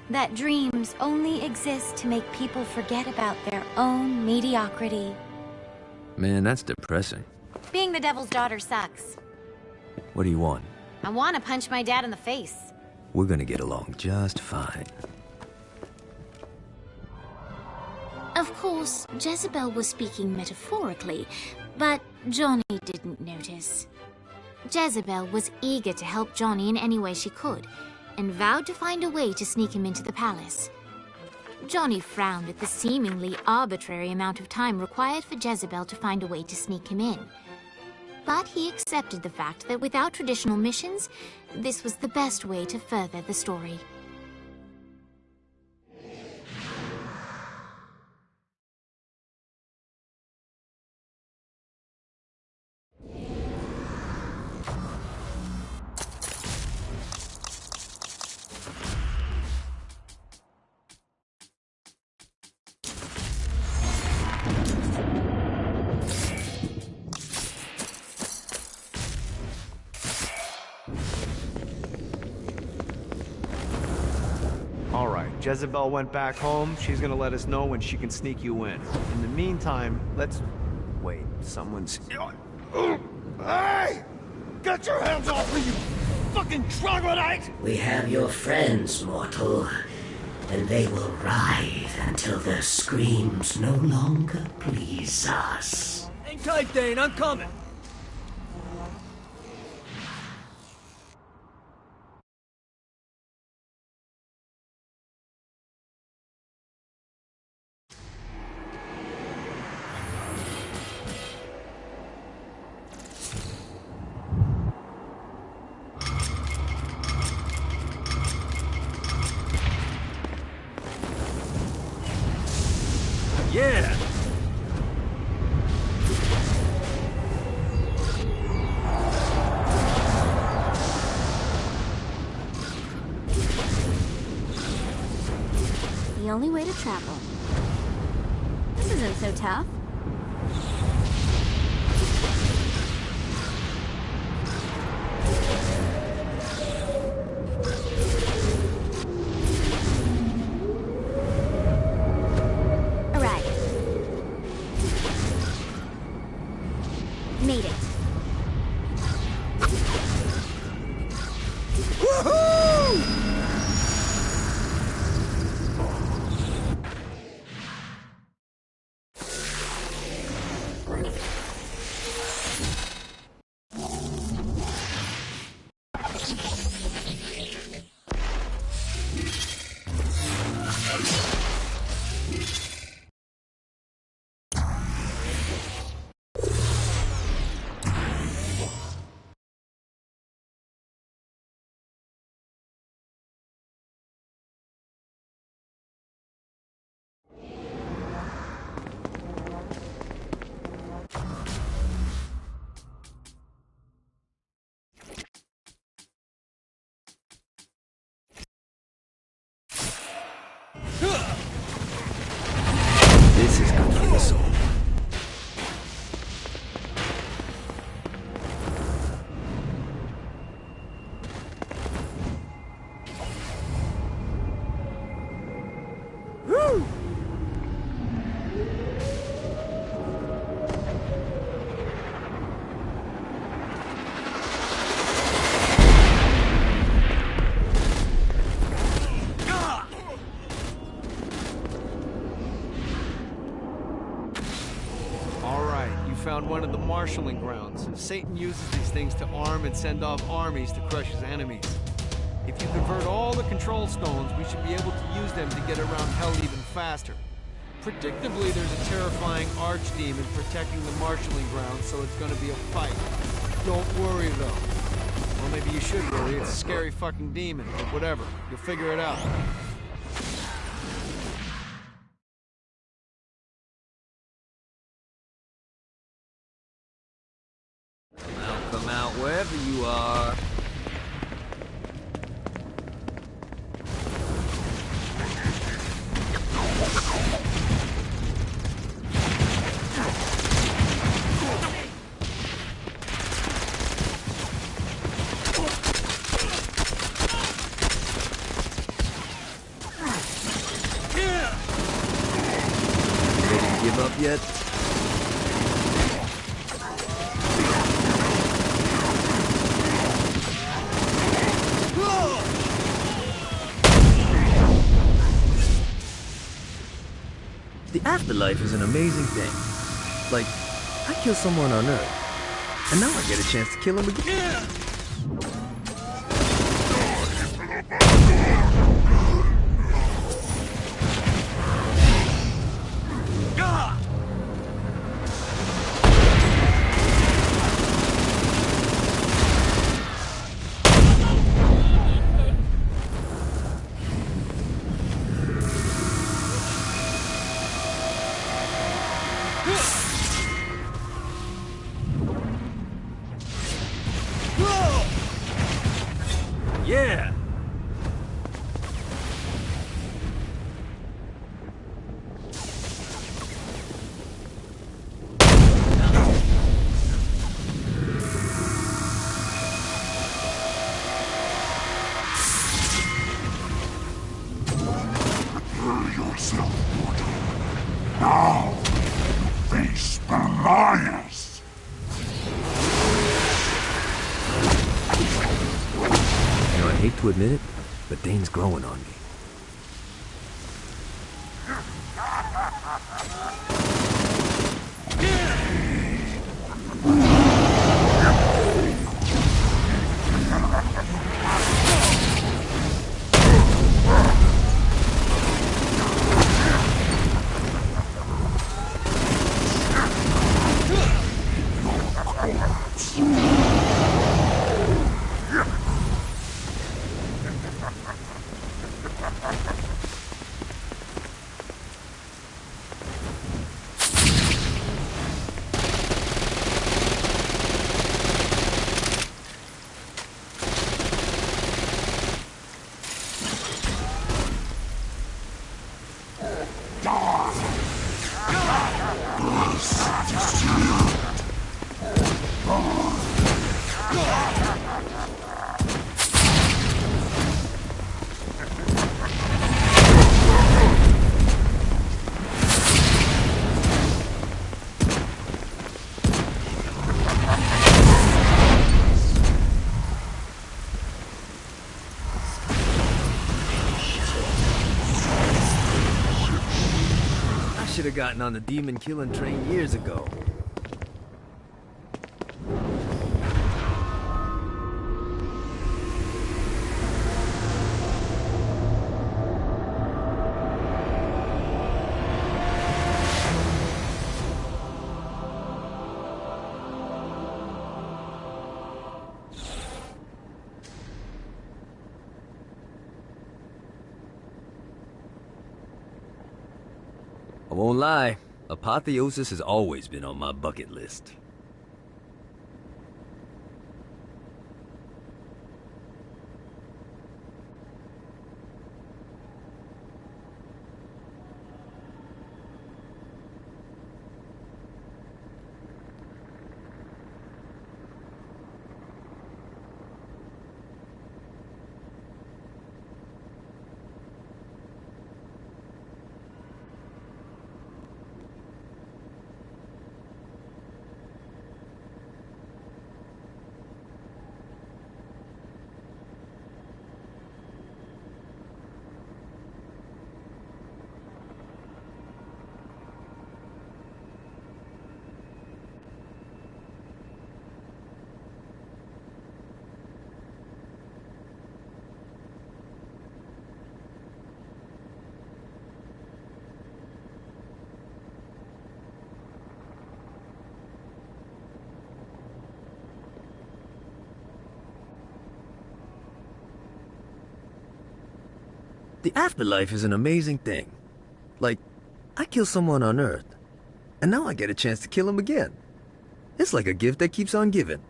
That dreams only exist to make people forget about their own mediocrity. Man, that's depressing. Being the devil's daughter sucks. What do you want? I want to punch my dad in the face. We're gonna get along just fine. Of course, Jezebel was speaking metaphorically, but Johnny didn't notice. Jezebel was eager to help Johnny in any way she could, and vowed to find a way to sneak him into the palace. Johnny frowned at the seemingly arbitrary amount of time required for Jezebel to find a way to sneak him in. But he accepted the fact that without traditional missions, this was the best way to further the story. Jezebel went back home. She's gonna let us know when she can sneak you in. In the meantime, let's... Wait, someone's... Hey! Get your hands off me, you fucking troglodyte! We have your friends, mortal, and they will writhe until their screams no longer please us. Hang tight, Dane, I'm coming. Yeah! The only way to travel. This isn't so tough. Made it. Woohoo! This is good for the soul. Woo! Found one of the marshalling grounds. Satan uses these things to arm and send off armies to crush his enemies. If you convert all the control stones, we should be able to use them to get around hell even faster. Predictably, there's a terrifying archdemon protecting the marshalling grounds, so it's gonna be a fight. Don't worry, though. Well, maybe you should worry. It's a scary fucking demon, but whatever. You'll figure it out. Come out wherever you are. Ready to give up yet? The afterlife is an amazing thing. Like, I killed someone on Earth, and now I get a chance to kill him again. Yeah! hate to admit it, but Dane's growing on me. Should have gotten on the demon killing train years ago. I won't lie, Apotheosis has always been on my bucket list. The afterlife is an amazing thing. Like, I kill someone on Earth, and now I get a chance to kill him again. It's like a gift that keeps on giving.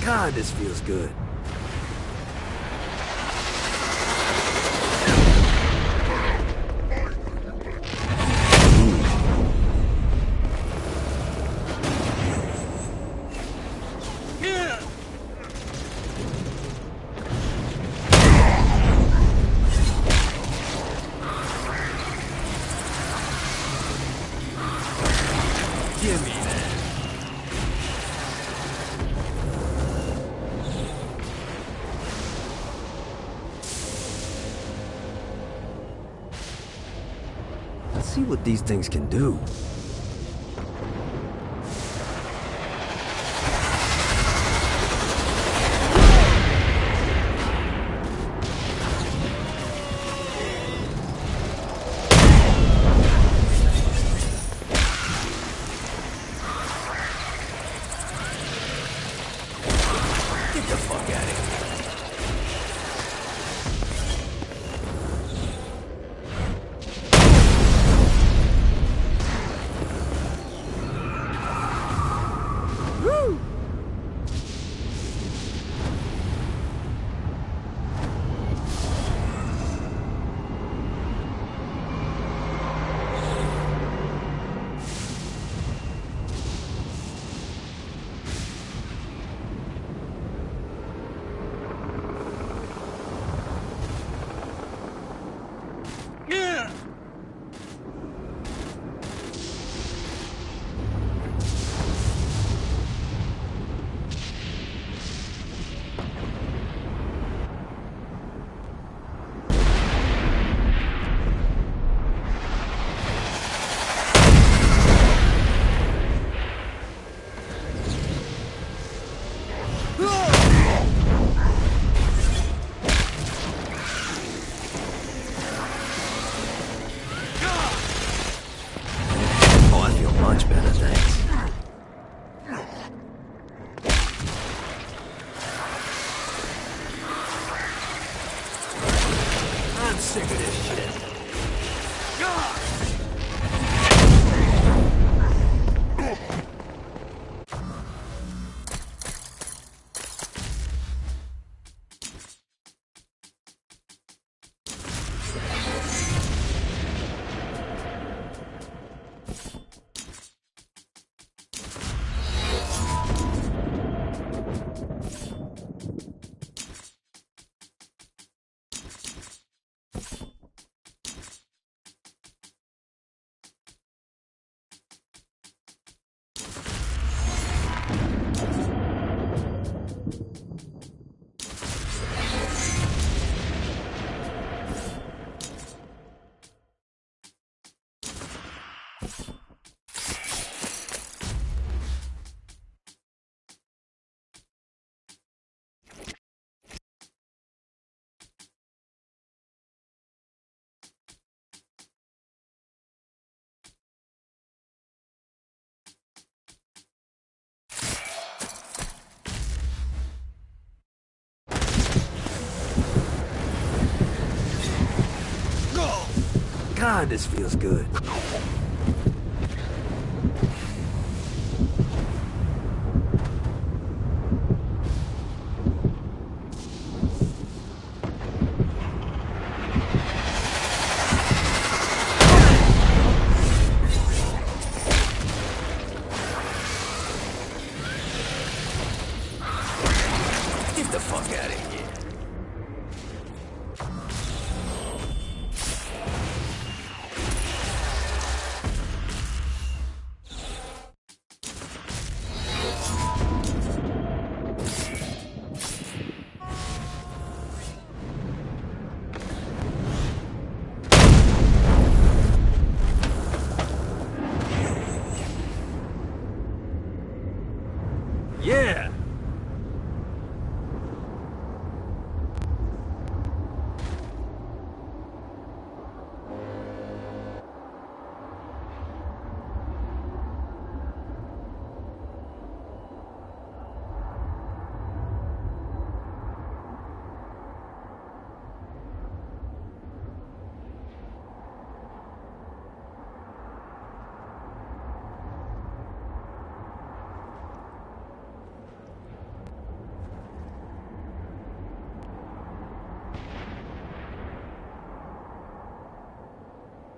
God, this feels good. Give me that. Let's see what these things can do. Get the fuck out of here. Much better, thanks. I'm sick of this shit. God, this feels good. Get the fuck out of here. Yeah!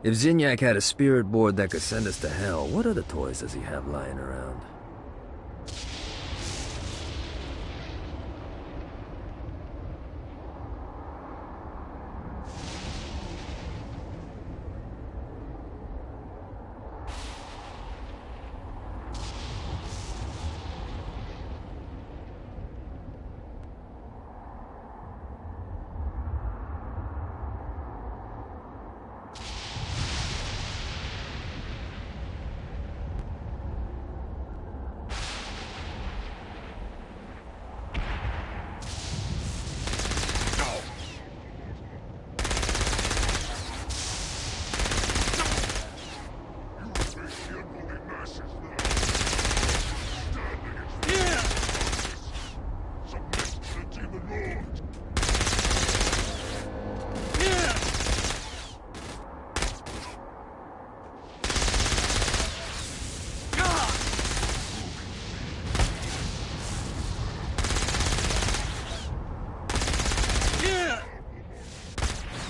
If Zinyak had a spirit board that could send us to hell, what other toys does he have lying around?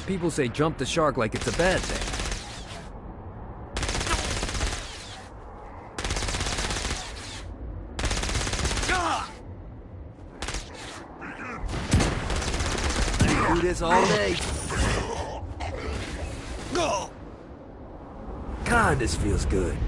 People say jump the shark like it's a bad thing. I can do this all day. God, this feels good.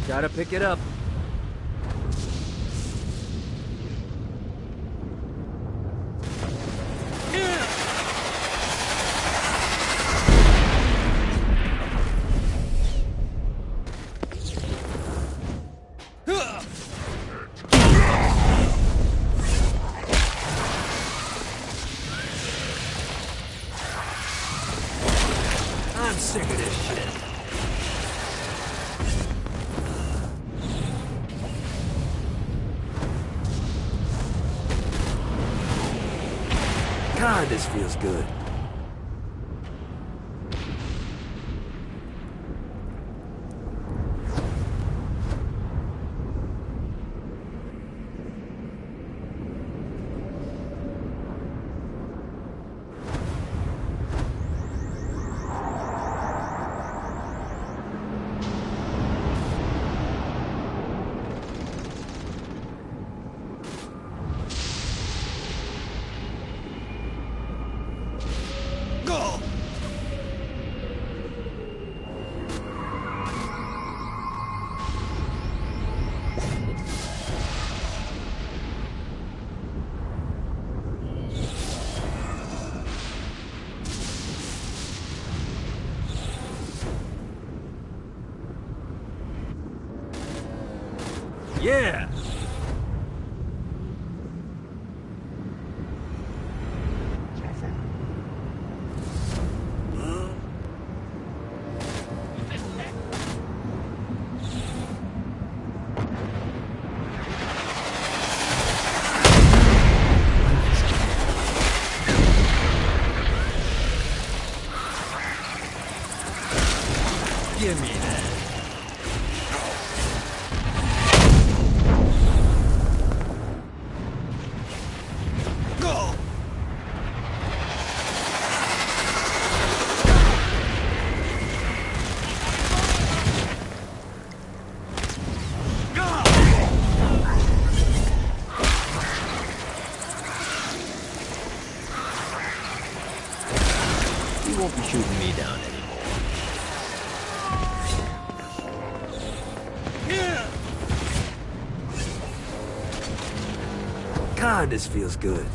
Gotta pick it up. I'm sick of this shit. God, this feels good. Yeah! Give me that. You won't be shooting me down anymore. God, this feels good.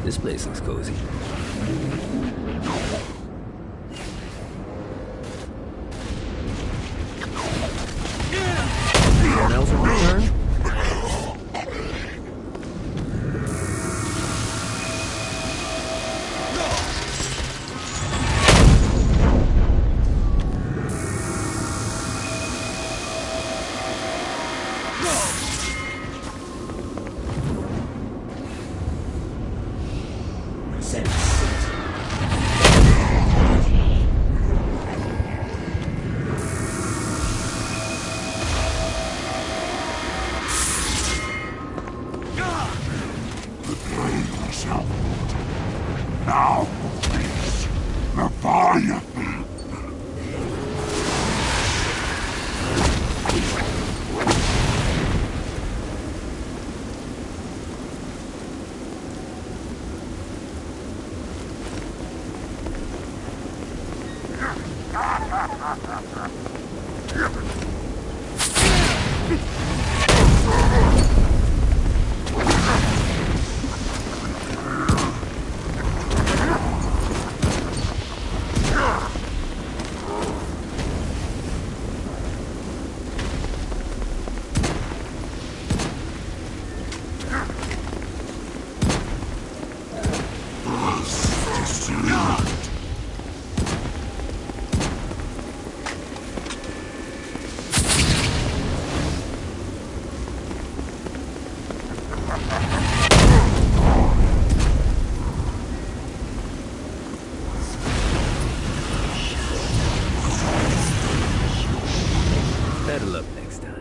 This place looks cozy. Anyone else want to turn? Now, please, Leviathan. Better luck next time.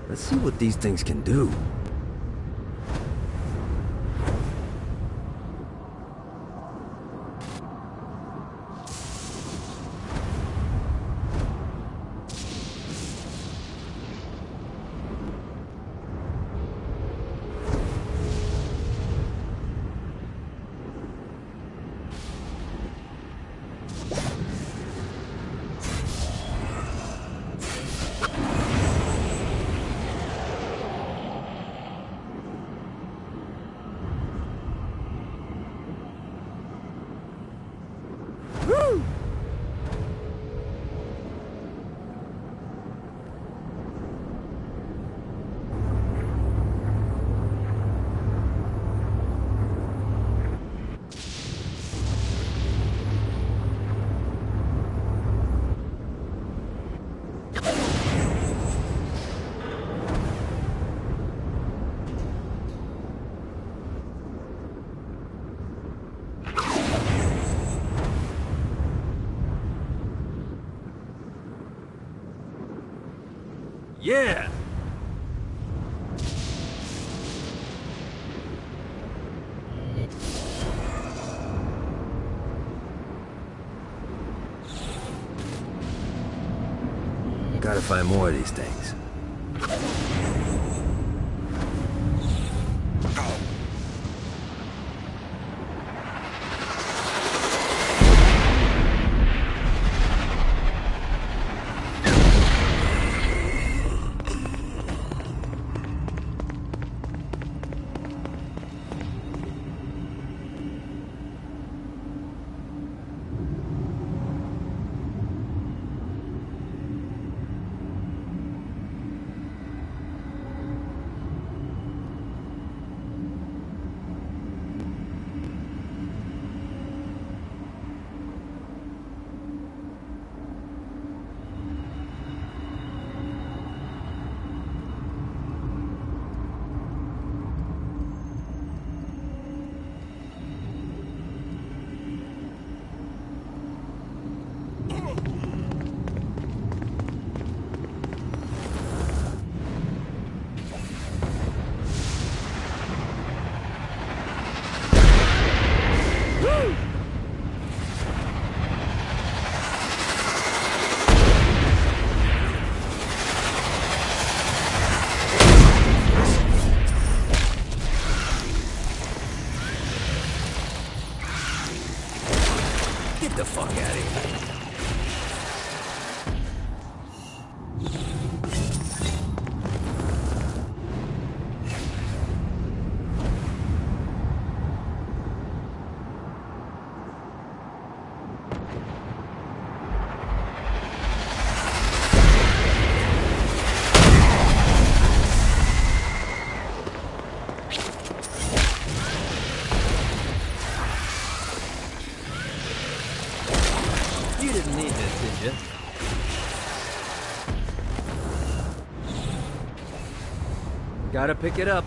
Let's see what these things can do. Yeah! Gotta find more of these things. out of here. You didn't need this, did you? Gotta pick it up.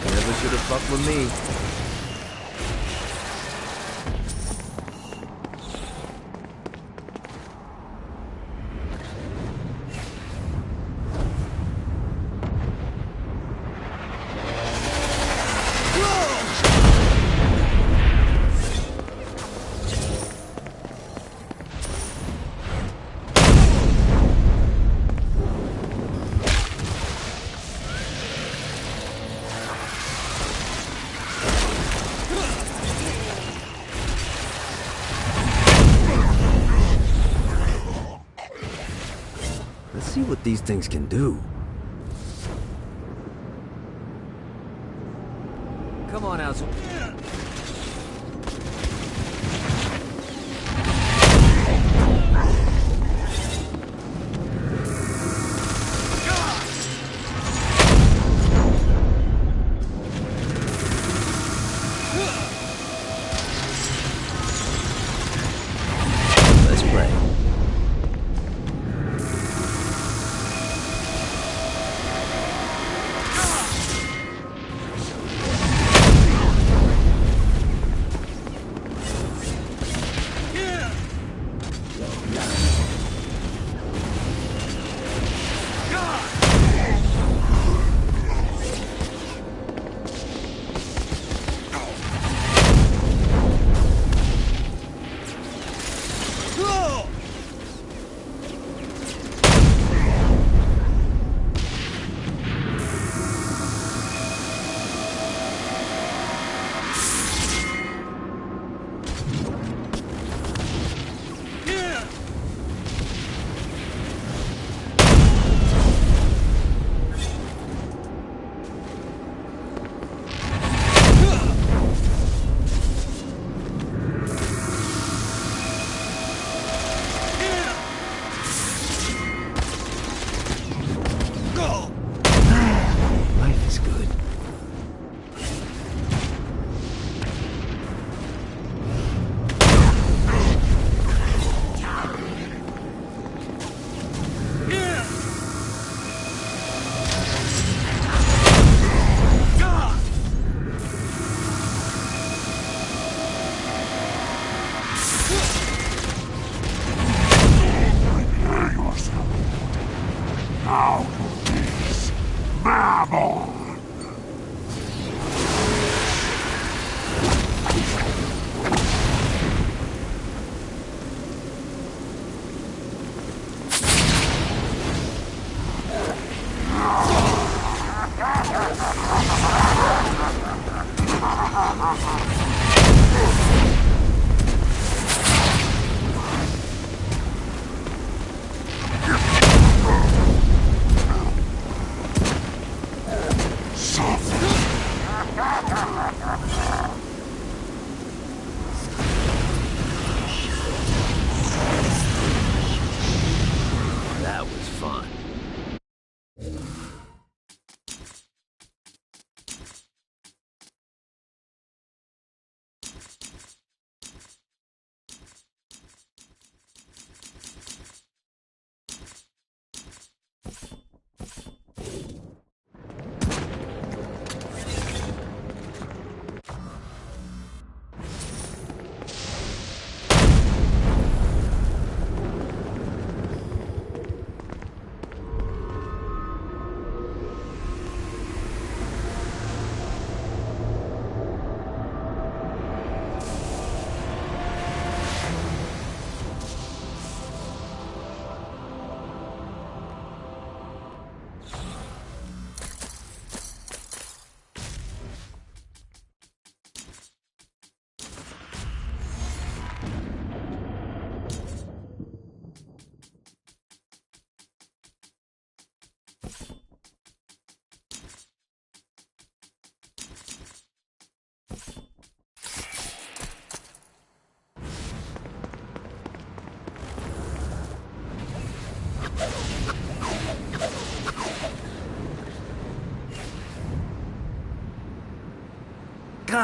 Never should have fucked with me. Let's see what these things can do. Come on, asshole. Let's play.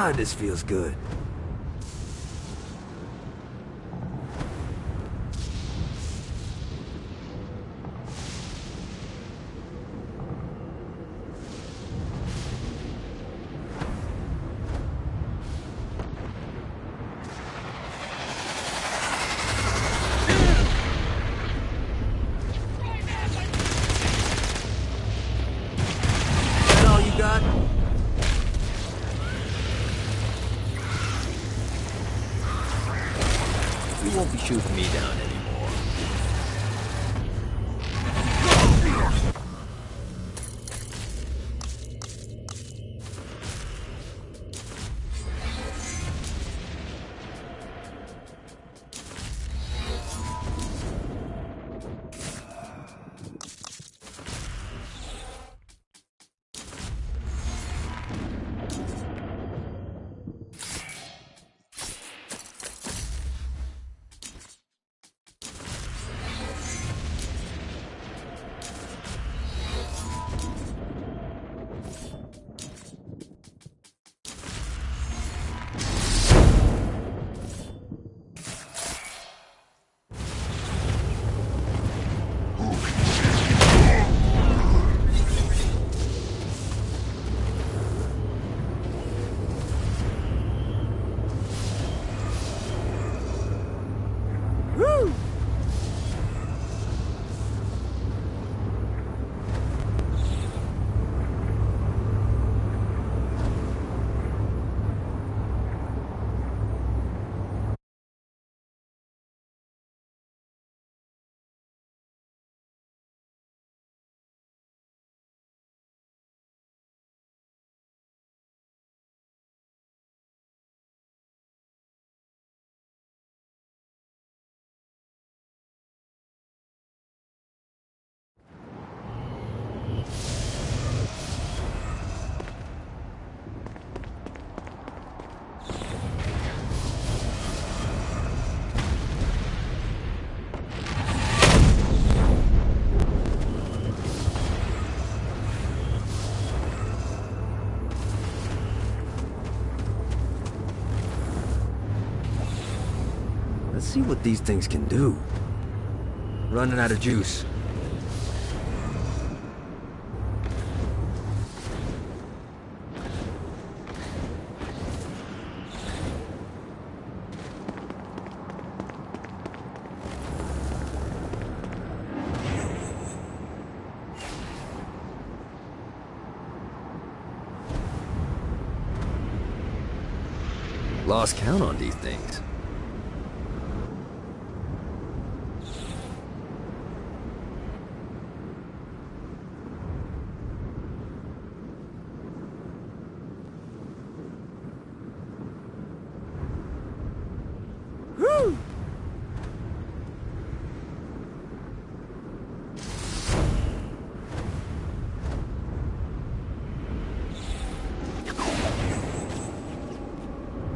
God, this feels good. You won't be shooting me down anymore. Let's see what these things can do. Running out of juice. Lost count on these things.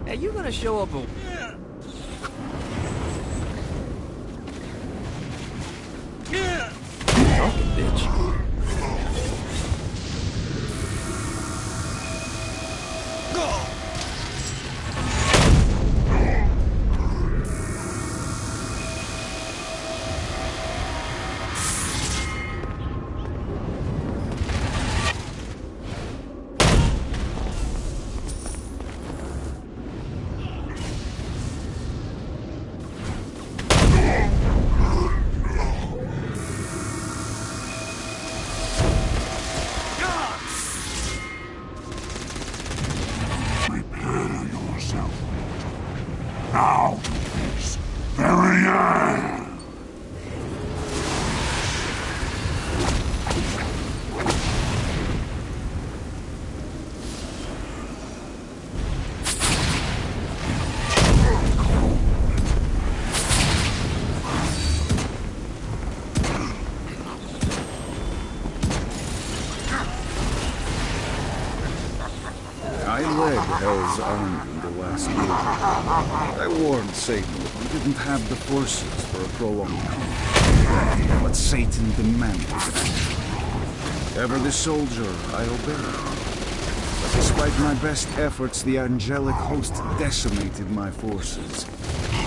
Hey, you gonna show up a... Drunken bitch. Now, this very end. I led Hell's army in the last war. I warned Satan that we didn't have the forces for a prolonged conflict. But Satan demanded it. Ever the soldier, I obeyed. But Despite my best efforts, the angelic host decimated my forces,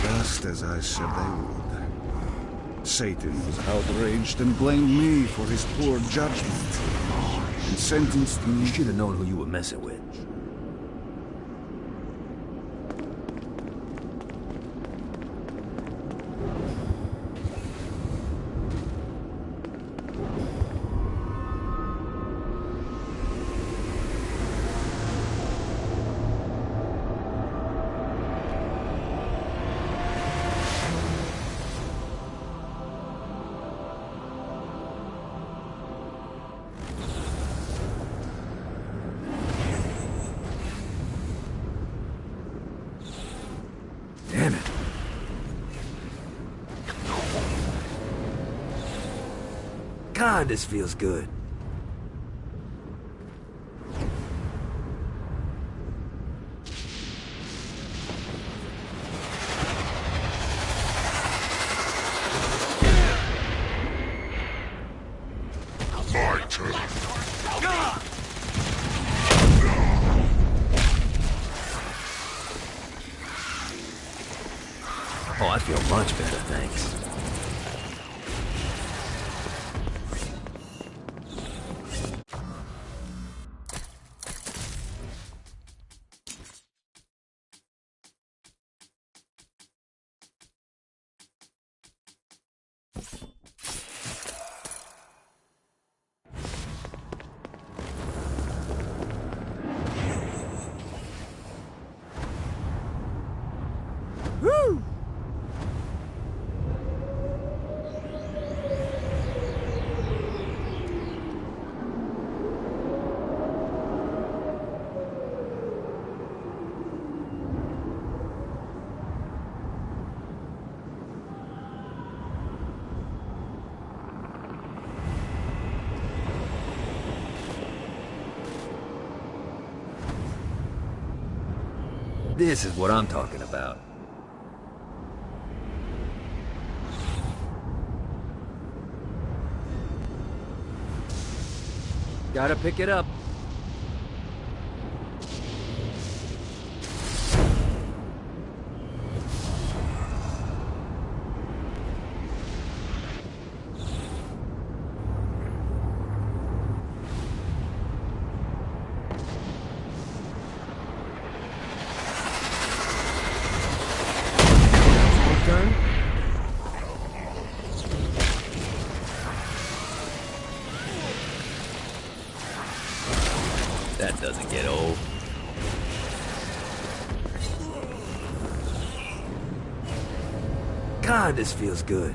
just as I said they would. Satan was outraged and blamed me for his poor judgment, and sentenced me... You should have known who you were messing with. Damn it. God, this feels good. My turn. Oh, I feel much better, thanks. Woo! This is what I'm talking about. Gotta pick it up. Turn. That doesn't get old. God, this feels good.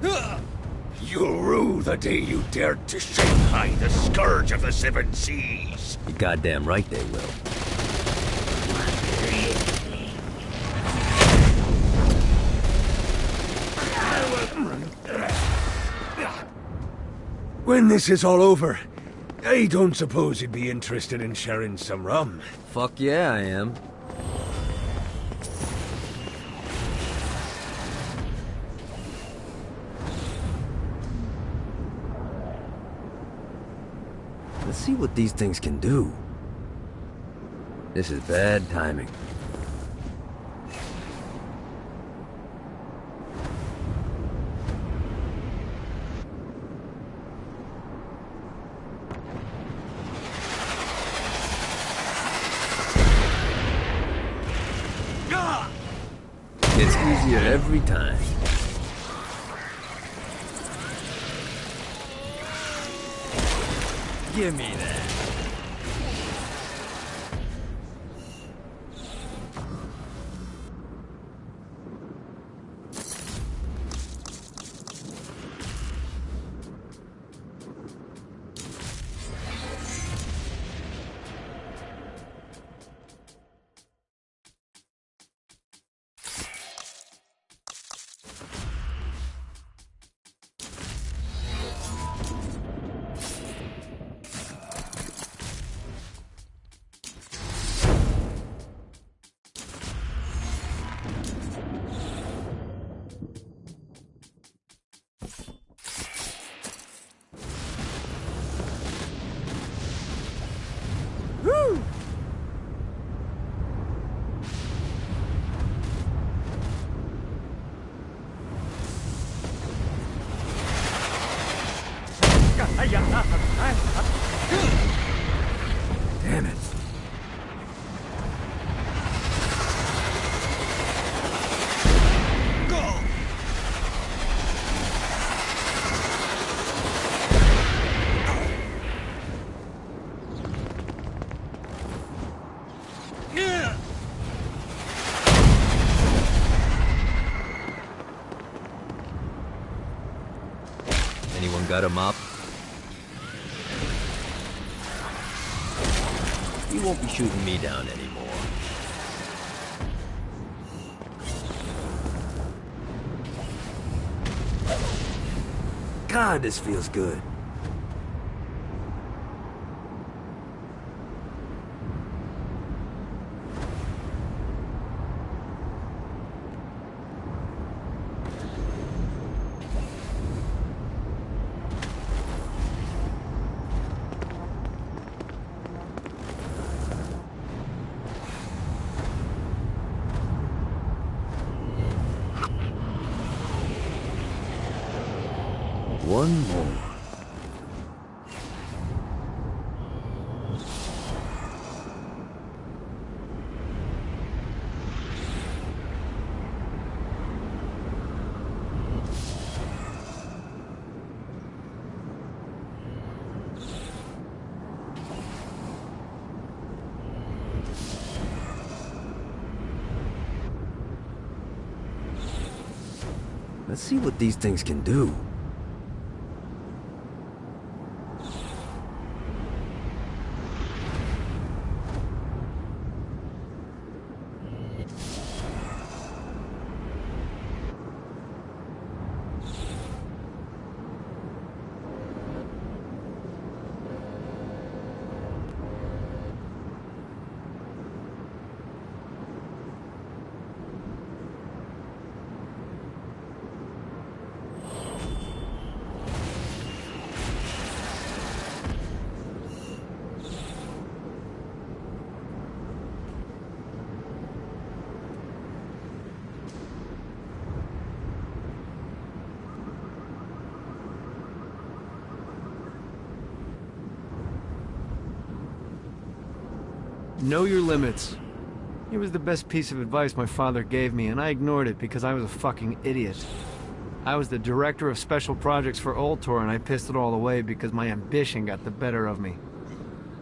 You'll rue the day you dared to Shanghai the scourge of the seven seas. You're goddamn right they will. When this is all over, I don't suppose you'd be interested in sharing some rum. Fuck yeah, I am. Let's see what these things can do. This is bad timing. It's easier every time. Give me that. Anyone got a mop? You won't be shooting me down anymore. God, this feels good. One more. Let's see what these things can do. Know your limits. It was the best piece of advice my father gave me, and I ignored it because I was a fucking idiot. I was the director of special projects for Ultor, and I pissed it all away because my ambition got the better of me.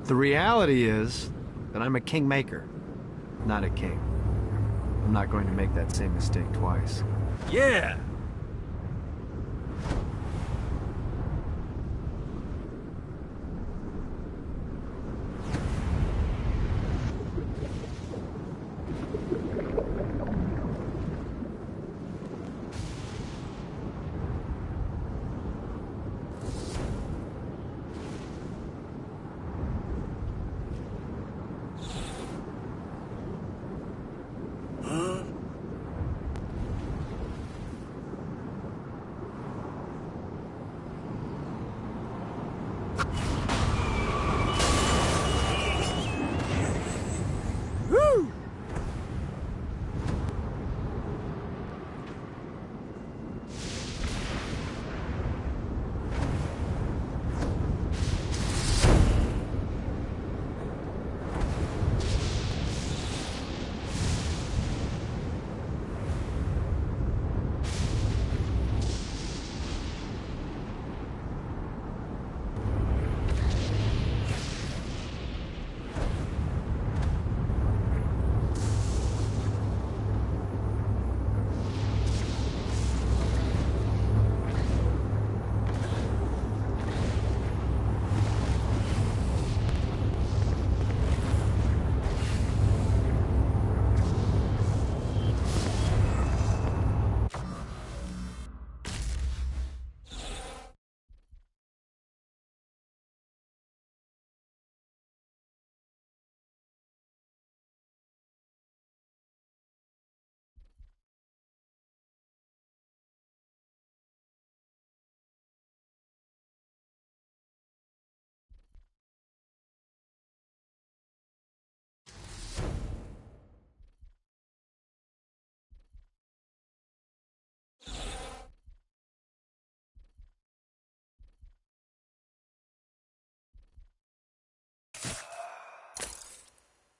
The reality is that I'm a kingmaker, not a king. I'm not going to make that same mistake twice. Yeah!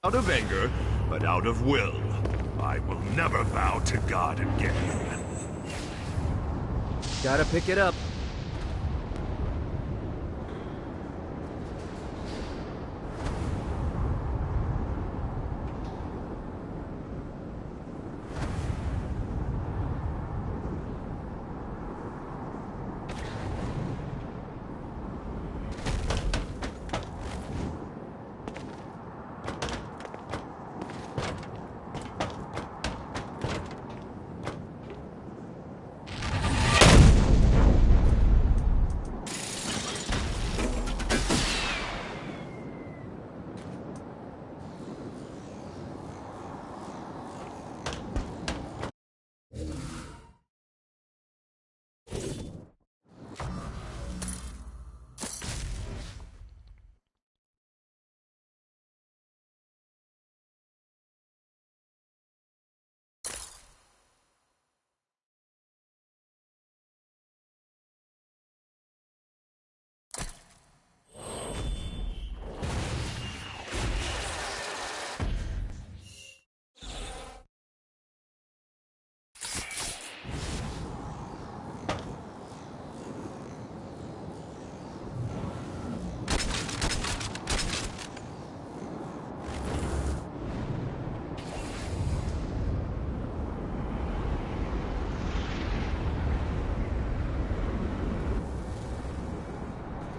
Out of anger, but out of will. I will never bow to God again. Gotta pick it up.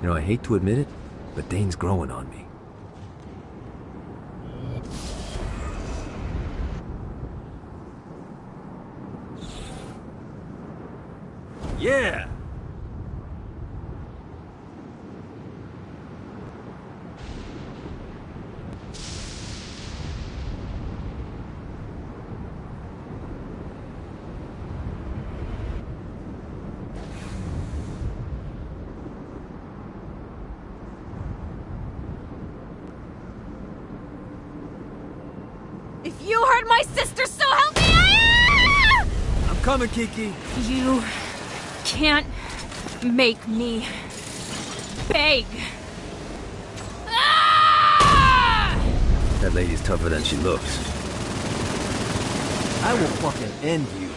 You know, I hate to admit it, but Dane's growing on me. Yeah! If you hurt my sister, so help me! I'm coming, Kiki. You can't make me beg. That lady's tougher than she looks. I will fucking end you.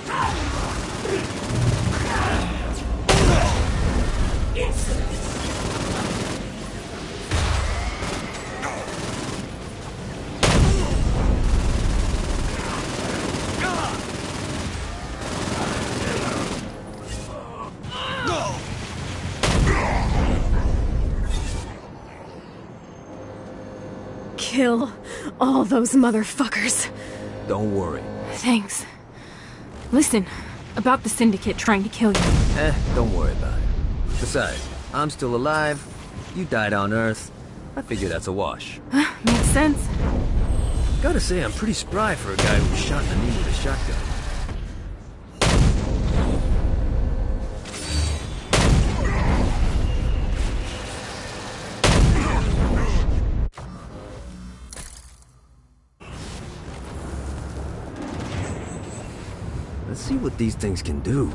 Kill all those motherfuckers. Don't worry. Thanks. Listen, about the Syndicate trying to kill you. Don't worry about it. Besides, I'm still alive. You died on Earth. I figure that's a wash. Makes sense. Gotta say, I'm pretty spry for a guy who was shot in the knee with a shotgun. Let's see what these things can do.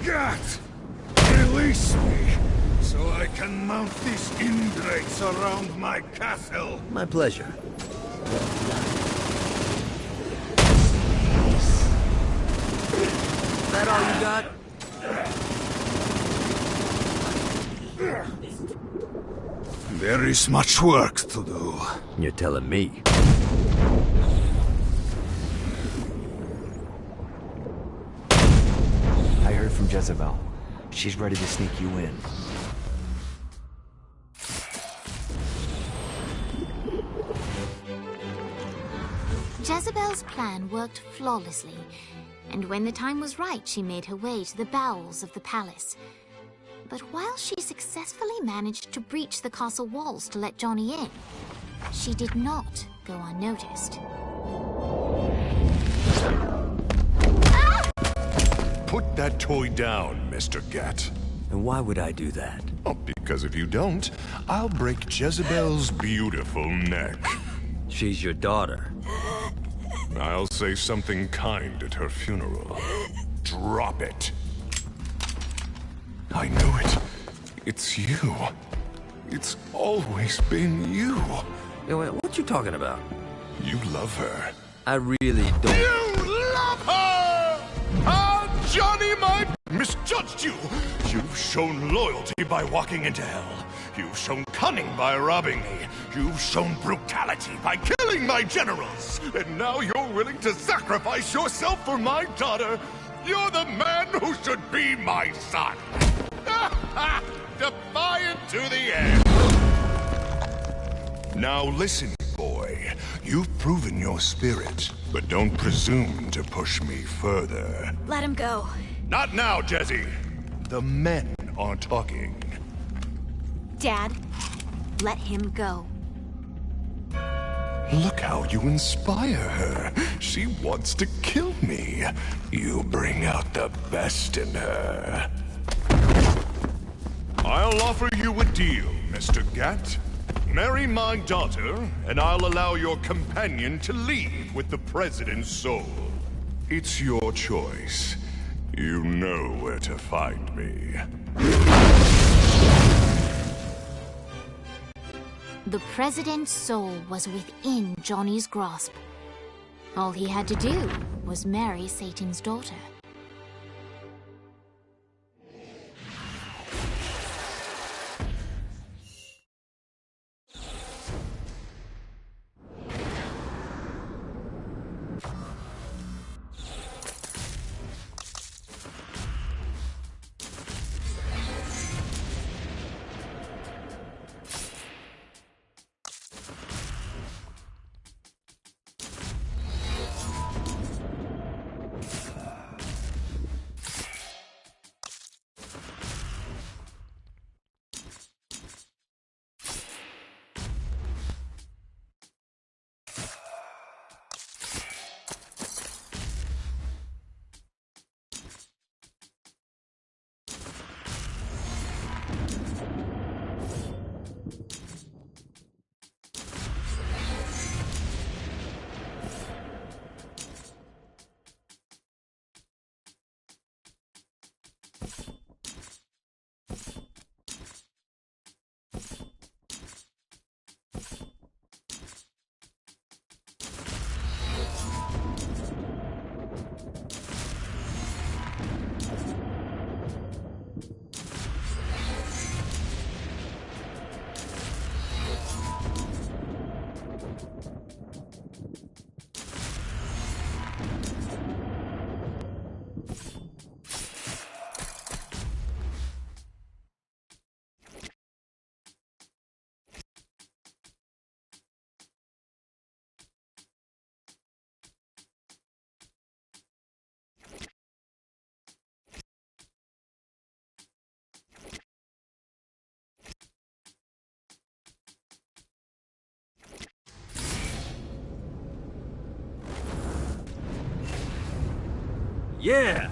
Gat! Release me, so I can mount these ingrates around my castle. My pleasure. Is that all you got? There is much work to do. You're telling me. I heard from Jezebel. She's ready to sneak you in. Jezebel's plan worked flawlessly, and when the time was right, she made her way to the bowels of the palace. But while she successfully managed to breach the castle walls to let Johnny in, she did not go unnoticed. Put that toy down, Mr. Gat. And why would I do that? Oh, because if you don't, I'll break Jezebel's beautiful neck. She's your daughter. I'll say something kind at her funeral. Drop it. I knew it. It's you. It's always been you. What you talking about? You love her. I really don't. You love her! Ah, Johnny, my misjudged you. You've shown loyalty by walking into hell. You've shown cunning by robbing me. You've shown brutality by killing my generals. And now you're willing to sacrifice yourself for my daughter. You're the man who should be my son. Defiant to the end. Now listen, boy. You've proven your spirit, but don't presume to push me further. Let him go. Not now, Jezzy. The men are talking. Dad, let him go. Look how you inspire her. She wants to kill me. You bring out the best in her. I'll offer you a deal, Mr. Gat. Marry my daughter, and I'll allow your companion to leave with the President's soul. It's your choice. You know where to find me. The President's soul was within Johnny's grasp. All he had to do was marry Satan's daughter. Yeah!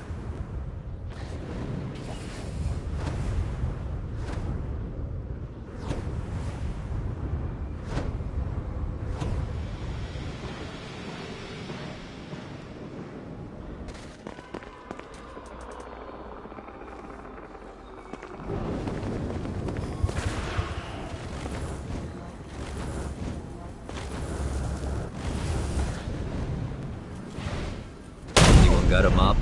Anyone got a mop?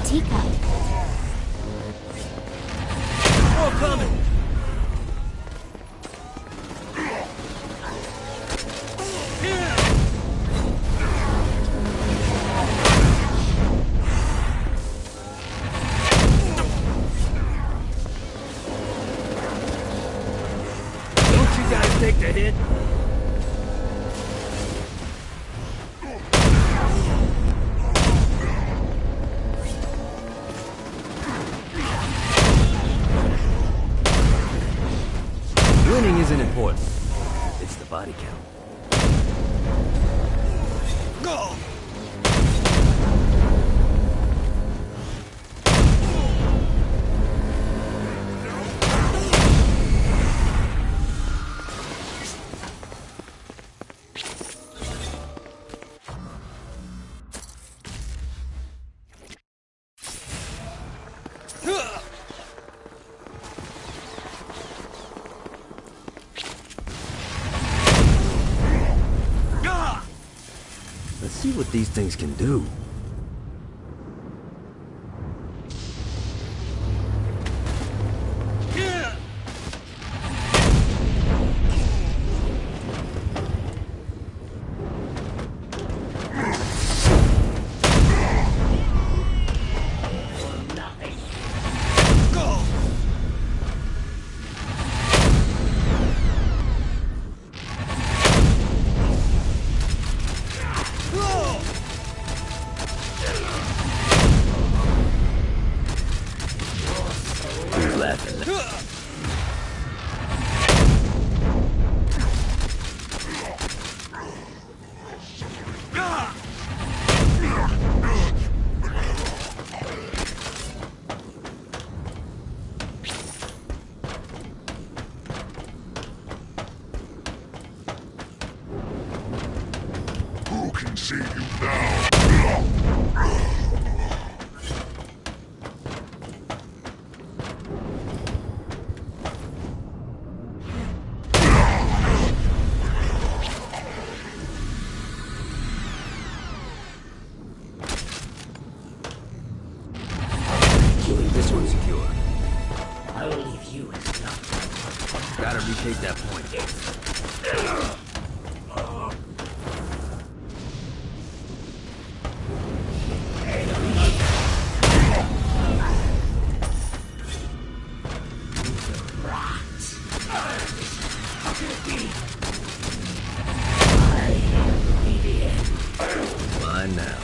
Teacup. More coming! Don't you guys take the hit? Winning isn't important. It's the body count. Go! Let's see what these things can do. save you now. This one's secure. I will leave you as luck. Gotta retake that point. Mine now.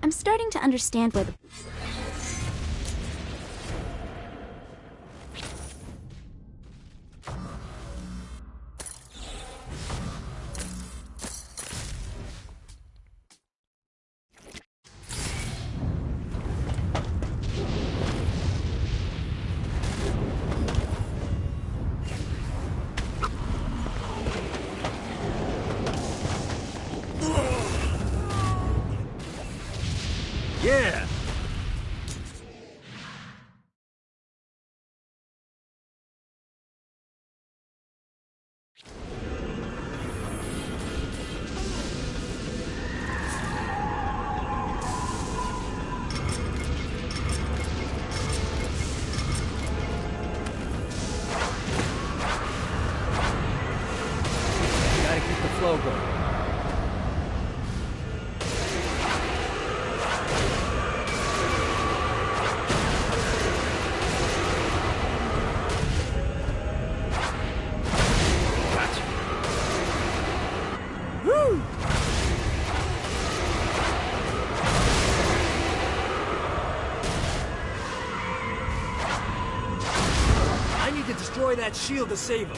I'm starting to understand where the... Yeah! Gotta keep the flow going. I need to destroy that shield to save him.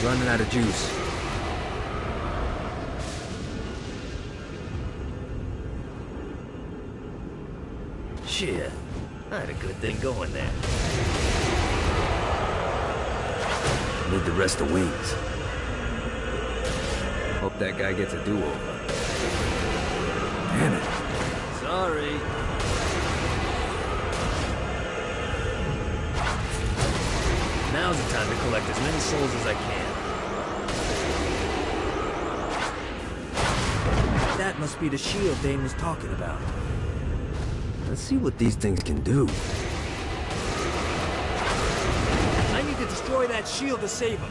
Running out of juice. Shit. I had a good thing going there. Need the rest of wings. Hope that guy gets a do-over. Damn it. Sorry. Now's the time to collect as many souls as I can. That must be the shield Dane was talking about. Let's see what these things can do. I need to destroy that shield to save him.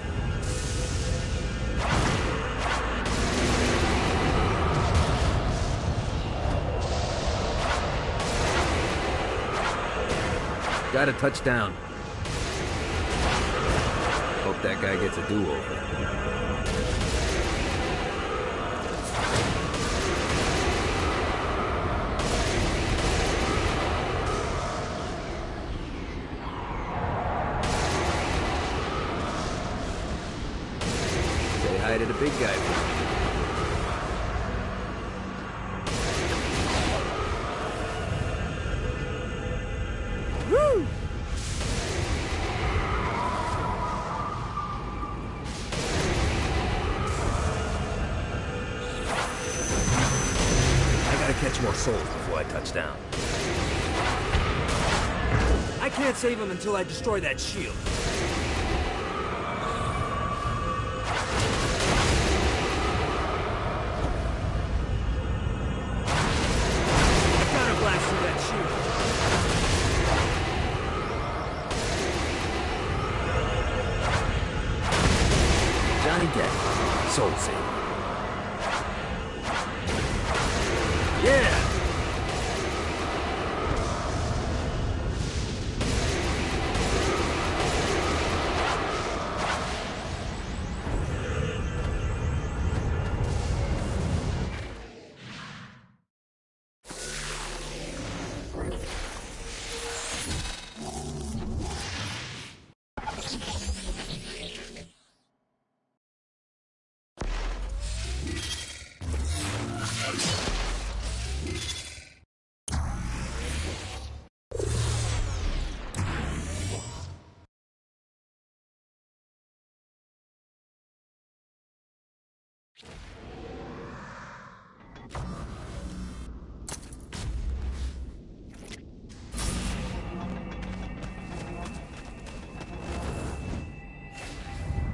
Got a touchdown. Hope that guy gets a do-over. Say hi to the big guy. Woo! Catch more souls before I touch down. I can't save him until I destroy that shield. I gotta blast through that shield. Johnny Depp, soul saver. Yeah!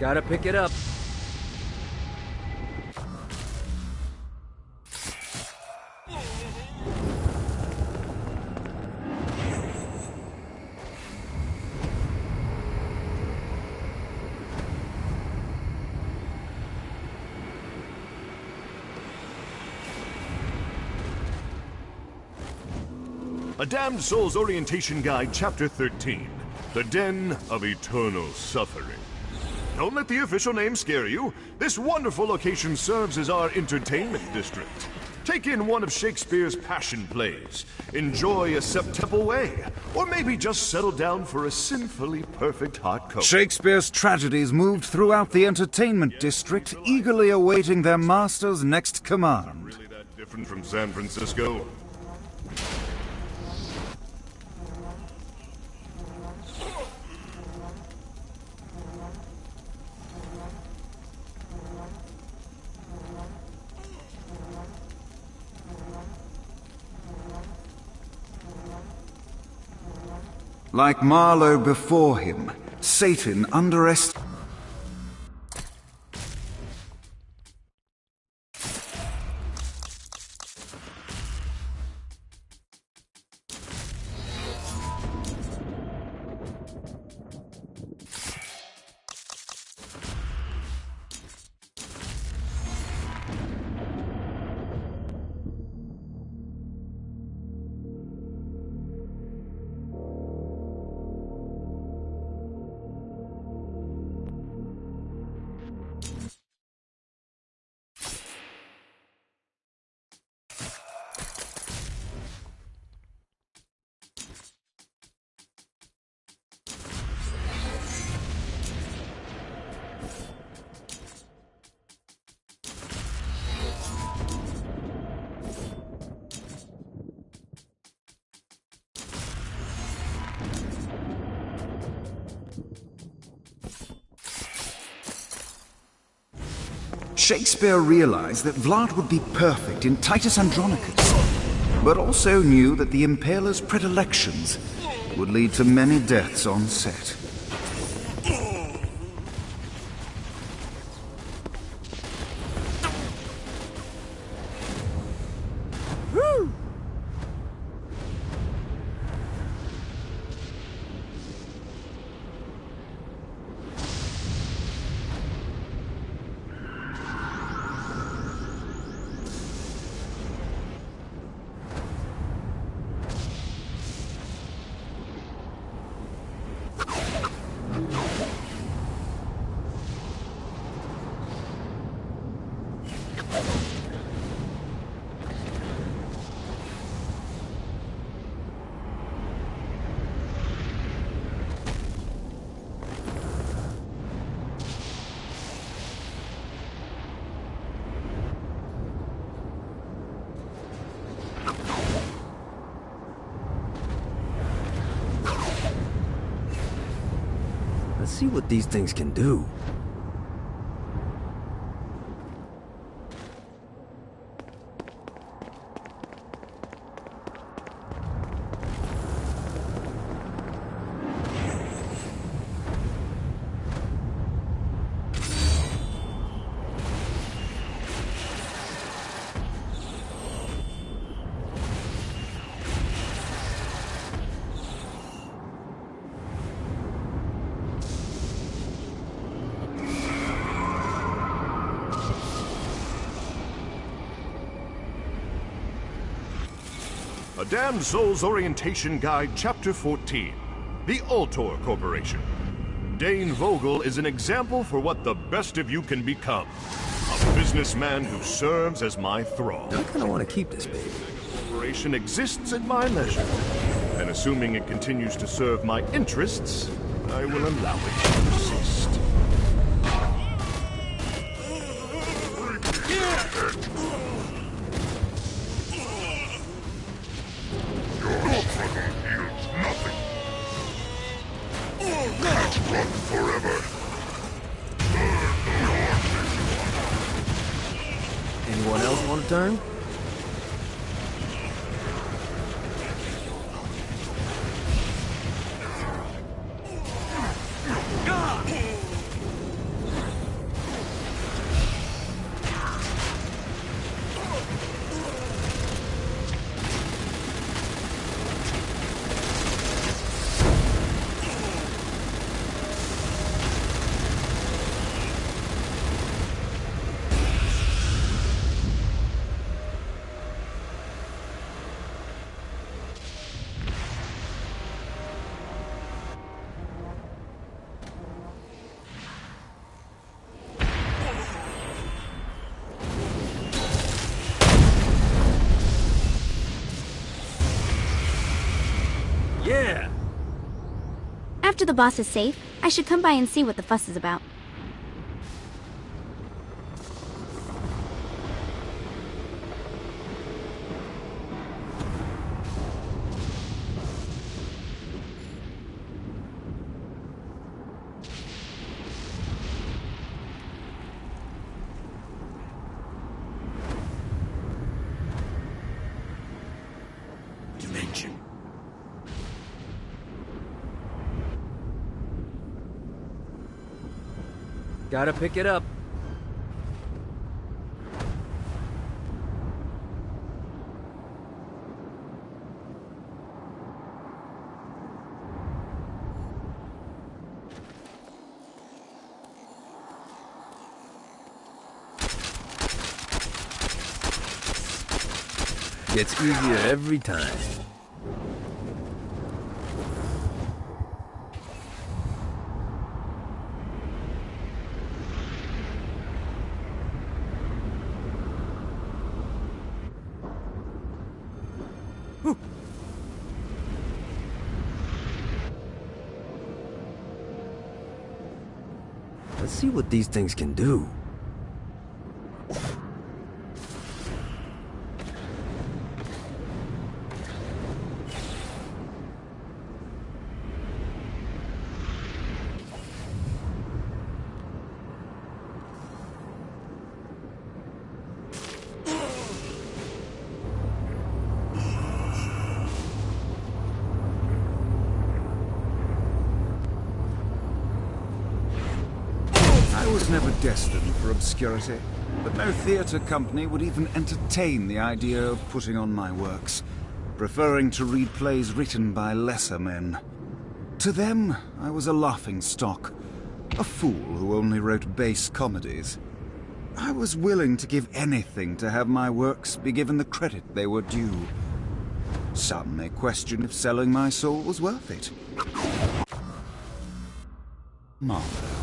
Gotta pick it up. A Damned Soul's Orientation Guide, Chapter 13. The Den of Eternal Suffering. Don't let the official name scare you. This wonderful location serves as our entertainment district. Take in one of Shakespeare's passion plays. Enjoy a Septemple Way. Or maybe just settle down for a sinfully perfect hot cocoa. Shakespeare's tragedies moved throughout the entertainment district, eagerly awaiting their master's next command. Really that different from San Francisco? Like Marlowe before him, Satan underestimated. Shakespeare realized that Vlad would be perfect in Titus Andronicus, but also knew that the Impaler's predilections would lead to many deaths on set. Let's see what these things can do. A Damned Soul's Orientation Guide, Chapter 14. The Ultor Corporation. Dane Vogel is an example for what the best of you can become. A businessman who serves as my thrall. I kind of want to keep this baby. The corporation exists at my leisure. And assuming it continues to serve my interests, I will allow it to persist. Run forever. Anyone else want to turn? Yeah! After the boss is safe, I should come by and see what the fuss is about. Dimension. Gotta pick it up. Gets easier every time. Let's see what these things can do. I was never destined for obscurity, but no theatre company would even entertain the idea of putting on my works, preferring to read plays written by lesser men. To them, I was a laughingstock, a fool who only wrote base comedies. I was willing to give anything to have my works be given the credit they were due. Some may question if selling my soul was worth it. Martha.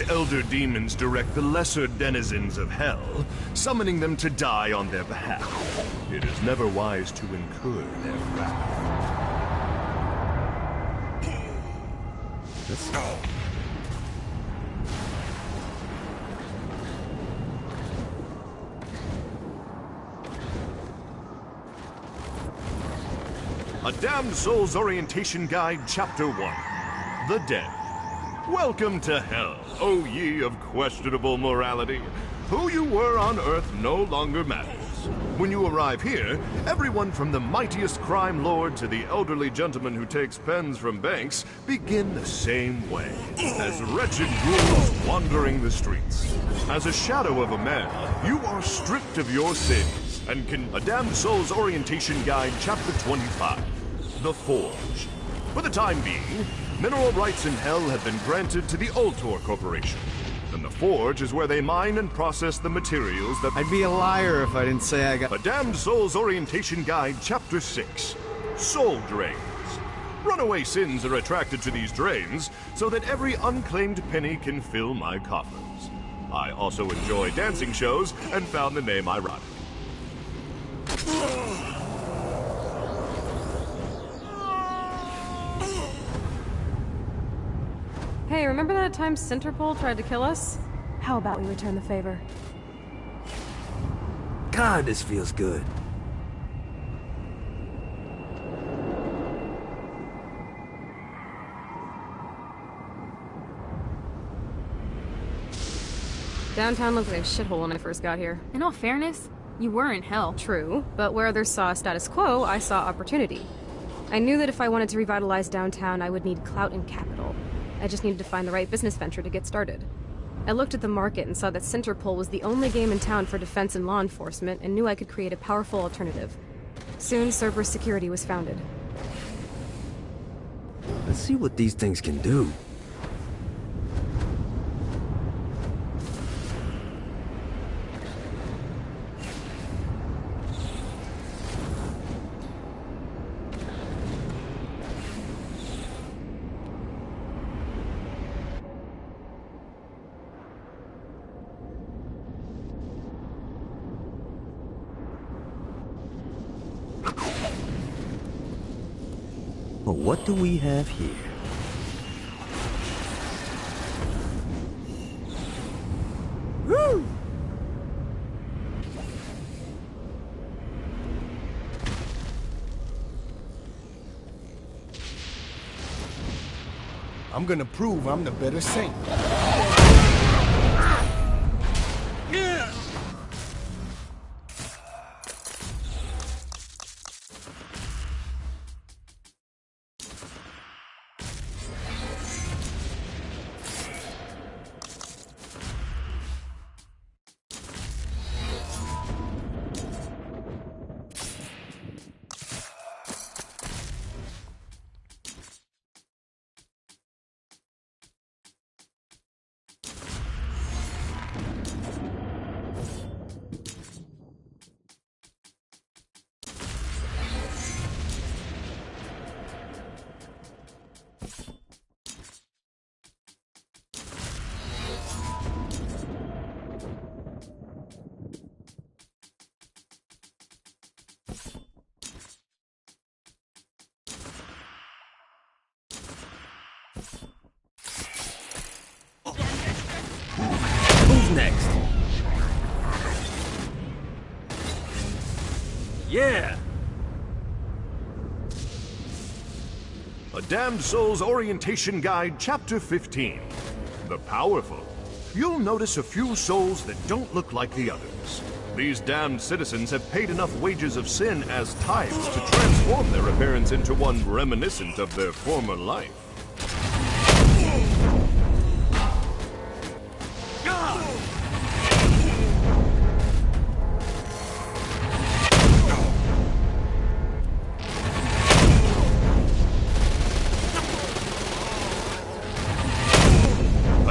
Elder demons direct the lesser denizens of hell, summoning them to die on their behalf. It is never wise to incur their wrath. Let's go. A Damned Soul's Orientation Guide, Chapter 1. The Dead. Welcome to hell, O ye of questionable morality. Who you were on Earth no longer matters. When you arrive here, everyone from the mightiest crime lord to the elderly gentleman who takes pens from banks begin the same way, as wretched ghouls wandering the streets. As a shadow of a man, you are stripped of your sins, and can... A Damned Soul's Orientation Guide, Chapter 25. The Forge. For the time being, mineral rights in hell have been granted to the Ultor Corporation. And the Forge is where they mine and process the materials that... I'd be a liar if I didn't say I got... A Damned Soul's Orientation Guide, Chapter 6. Soul Drains. Runaway sins are attracted to these drains, so that every unclaimed penny can fill my coffers. I also enjoy dancing shows, and found the name ironic. Hey, remember that time Centerpole tried to kill us? How about we return the favor? God, this feels good. Downtown looked like a shithole when I first got here. In all fairness, you were in hell. True, but where others saw status quo, I saw opportunity. I knew that if I wanted to revitalize downtown, I would need clout and capital. I just needed to find the right business venture to get started. I looked at the market and saw that Centerpol was the only game in town for defense and law enforcement, and knew I could create a powerful alternative. Soon, Cerberus Security was founded. Let's see what these things can do. Well, what do we have here? Woo! I'm gonna prove I'm the better saint. Who's next? Yeah! A Damned Soul's Orientation Guide, Chapter 15. The Powerful. You'll notice a few souls that don't look like the others. These damned citizens have paid enough wages of sin as tithes to transform their appearance into one reminiscent of their former life.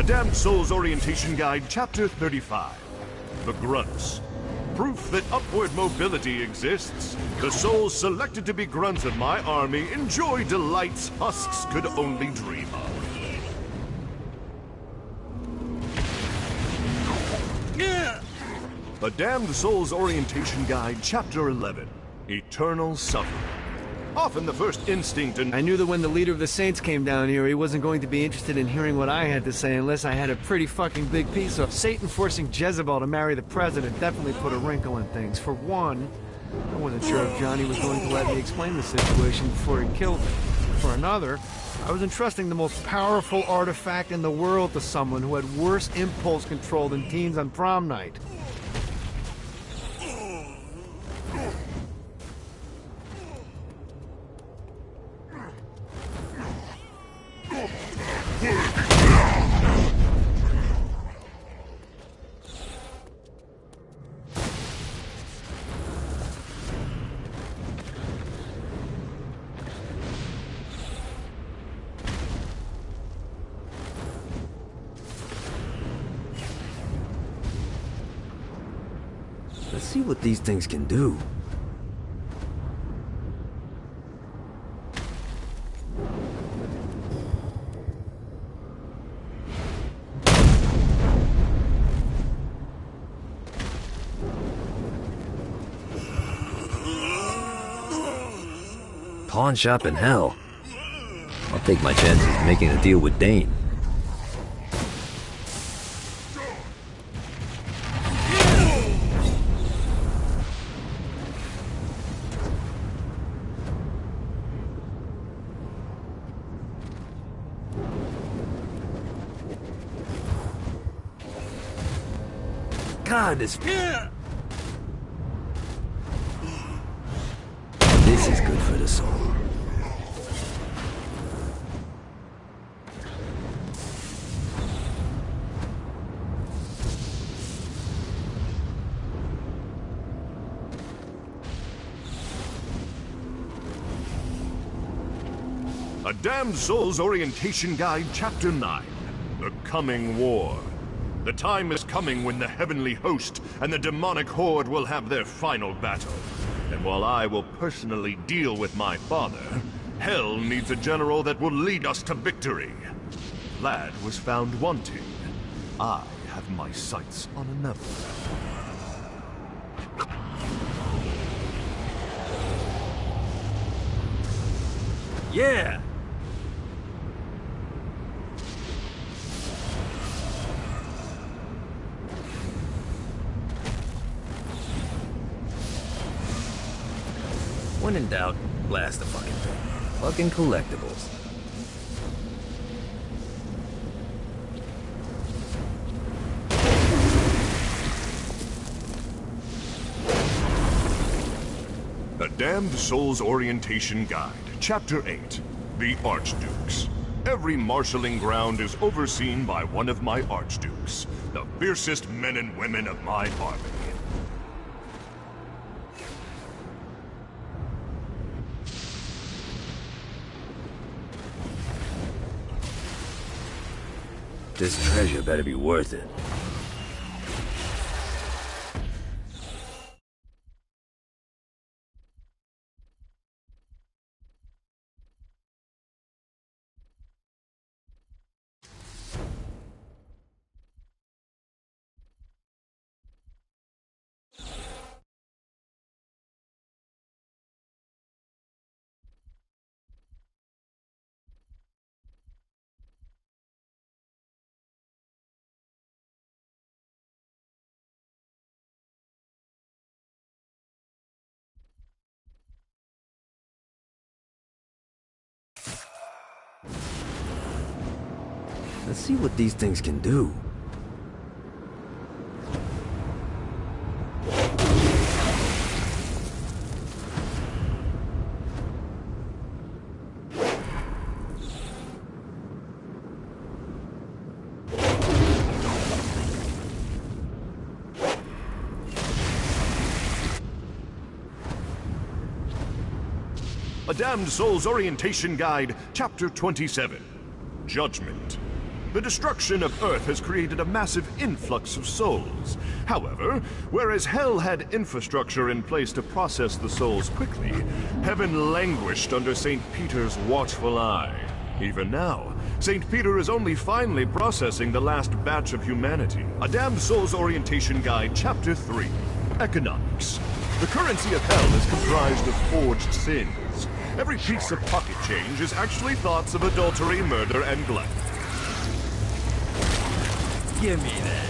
Damned Soul's Orientation Guide, Chapter 35. The Grunts. Proof that upward mobility exists. The souls selected to be grunts of my army enjoy delights husks could only dream of. A Damned Soul's Orientation Guide, Chapter 11. Eternal Suffering. Often the first instinct and I knew that when the leader of the Saints came down here, he wasn't going to be interested in hearing what I had to say unless I had a pretty fucking big piece of. Satan forcing Jezebel to marry the president definitely put a wrinkle in things. For one, I wasn't sure if Johnny was going to let me explain the situation before he killed me. For another, I was entrusting the most powerful artifact in the world to someone who had worse impulse control than teens on prom night. Let's see what these things can do. Pawn shop in hell. I'll take my chances making a deal with Dane. God, this is good for the soul. A Damned Soul's Orientation Guide, Chapter 9. The Coming War. The time is coming when the heavenly host and the demonic horde will have their final battle. And while I will personally deal with my father, Hell needs a general that will lead us to victory. Vlad was found wanting. I have my sights on another. Yeah! When in doubt, blast the fucking thing. Fucking collectibles. A Damned Soul's Orientation Guide, Chapter 8. The Archdukes. Every marshalling ground is overseen by one of my Archdukes, the fiercest men and women of my army. This treasure better be worth it. Let's see what these things can do. A Damned Soul's Orientation Guide, Chapter 27. Judgment. The destruction of Earth has created a massive influx of souls. However, whereas Hell had infrastructure in place to process the souls quickly, Heaven languished under St. Peter's watchful eye. Even now, St. Peter is only finally processing the last batch of humanity. A Damned Soul's Orientation Guide, Chapter 3. Economics. The currency of Hell is comprised of forged sins. Every piece of pocket change is actually thoughts of adultery, murder, and gluttony. Give me that.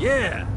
Yeah!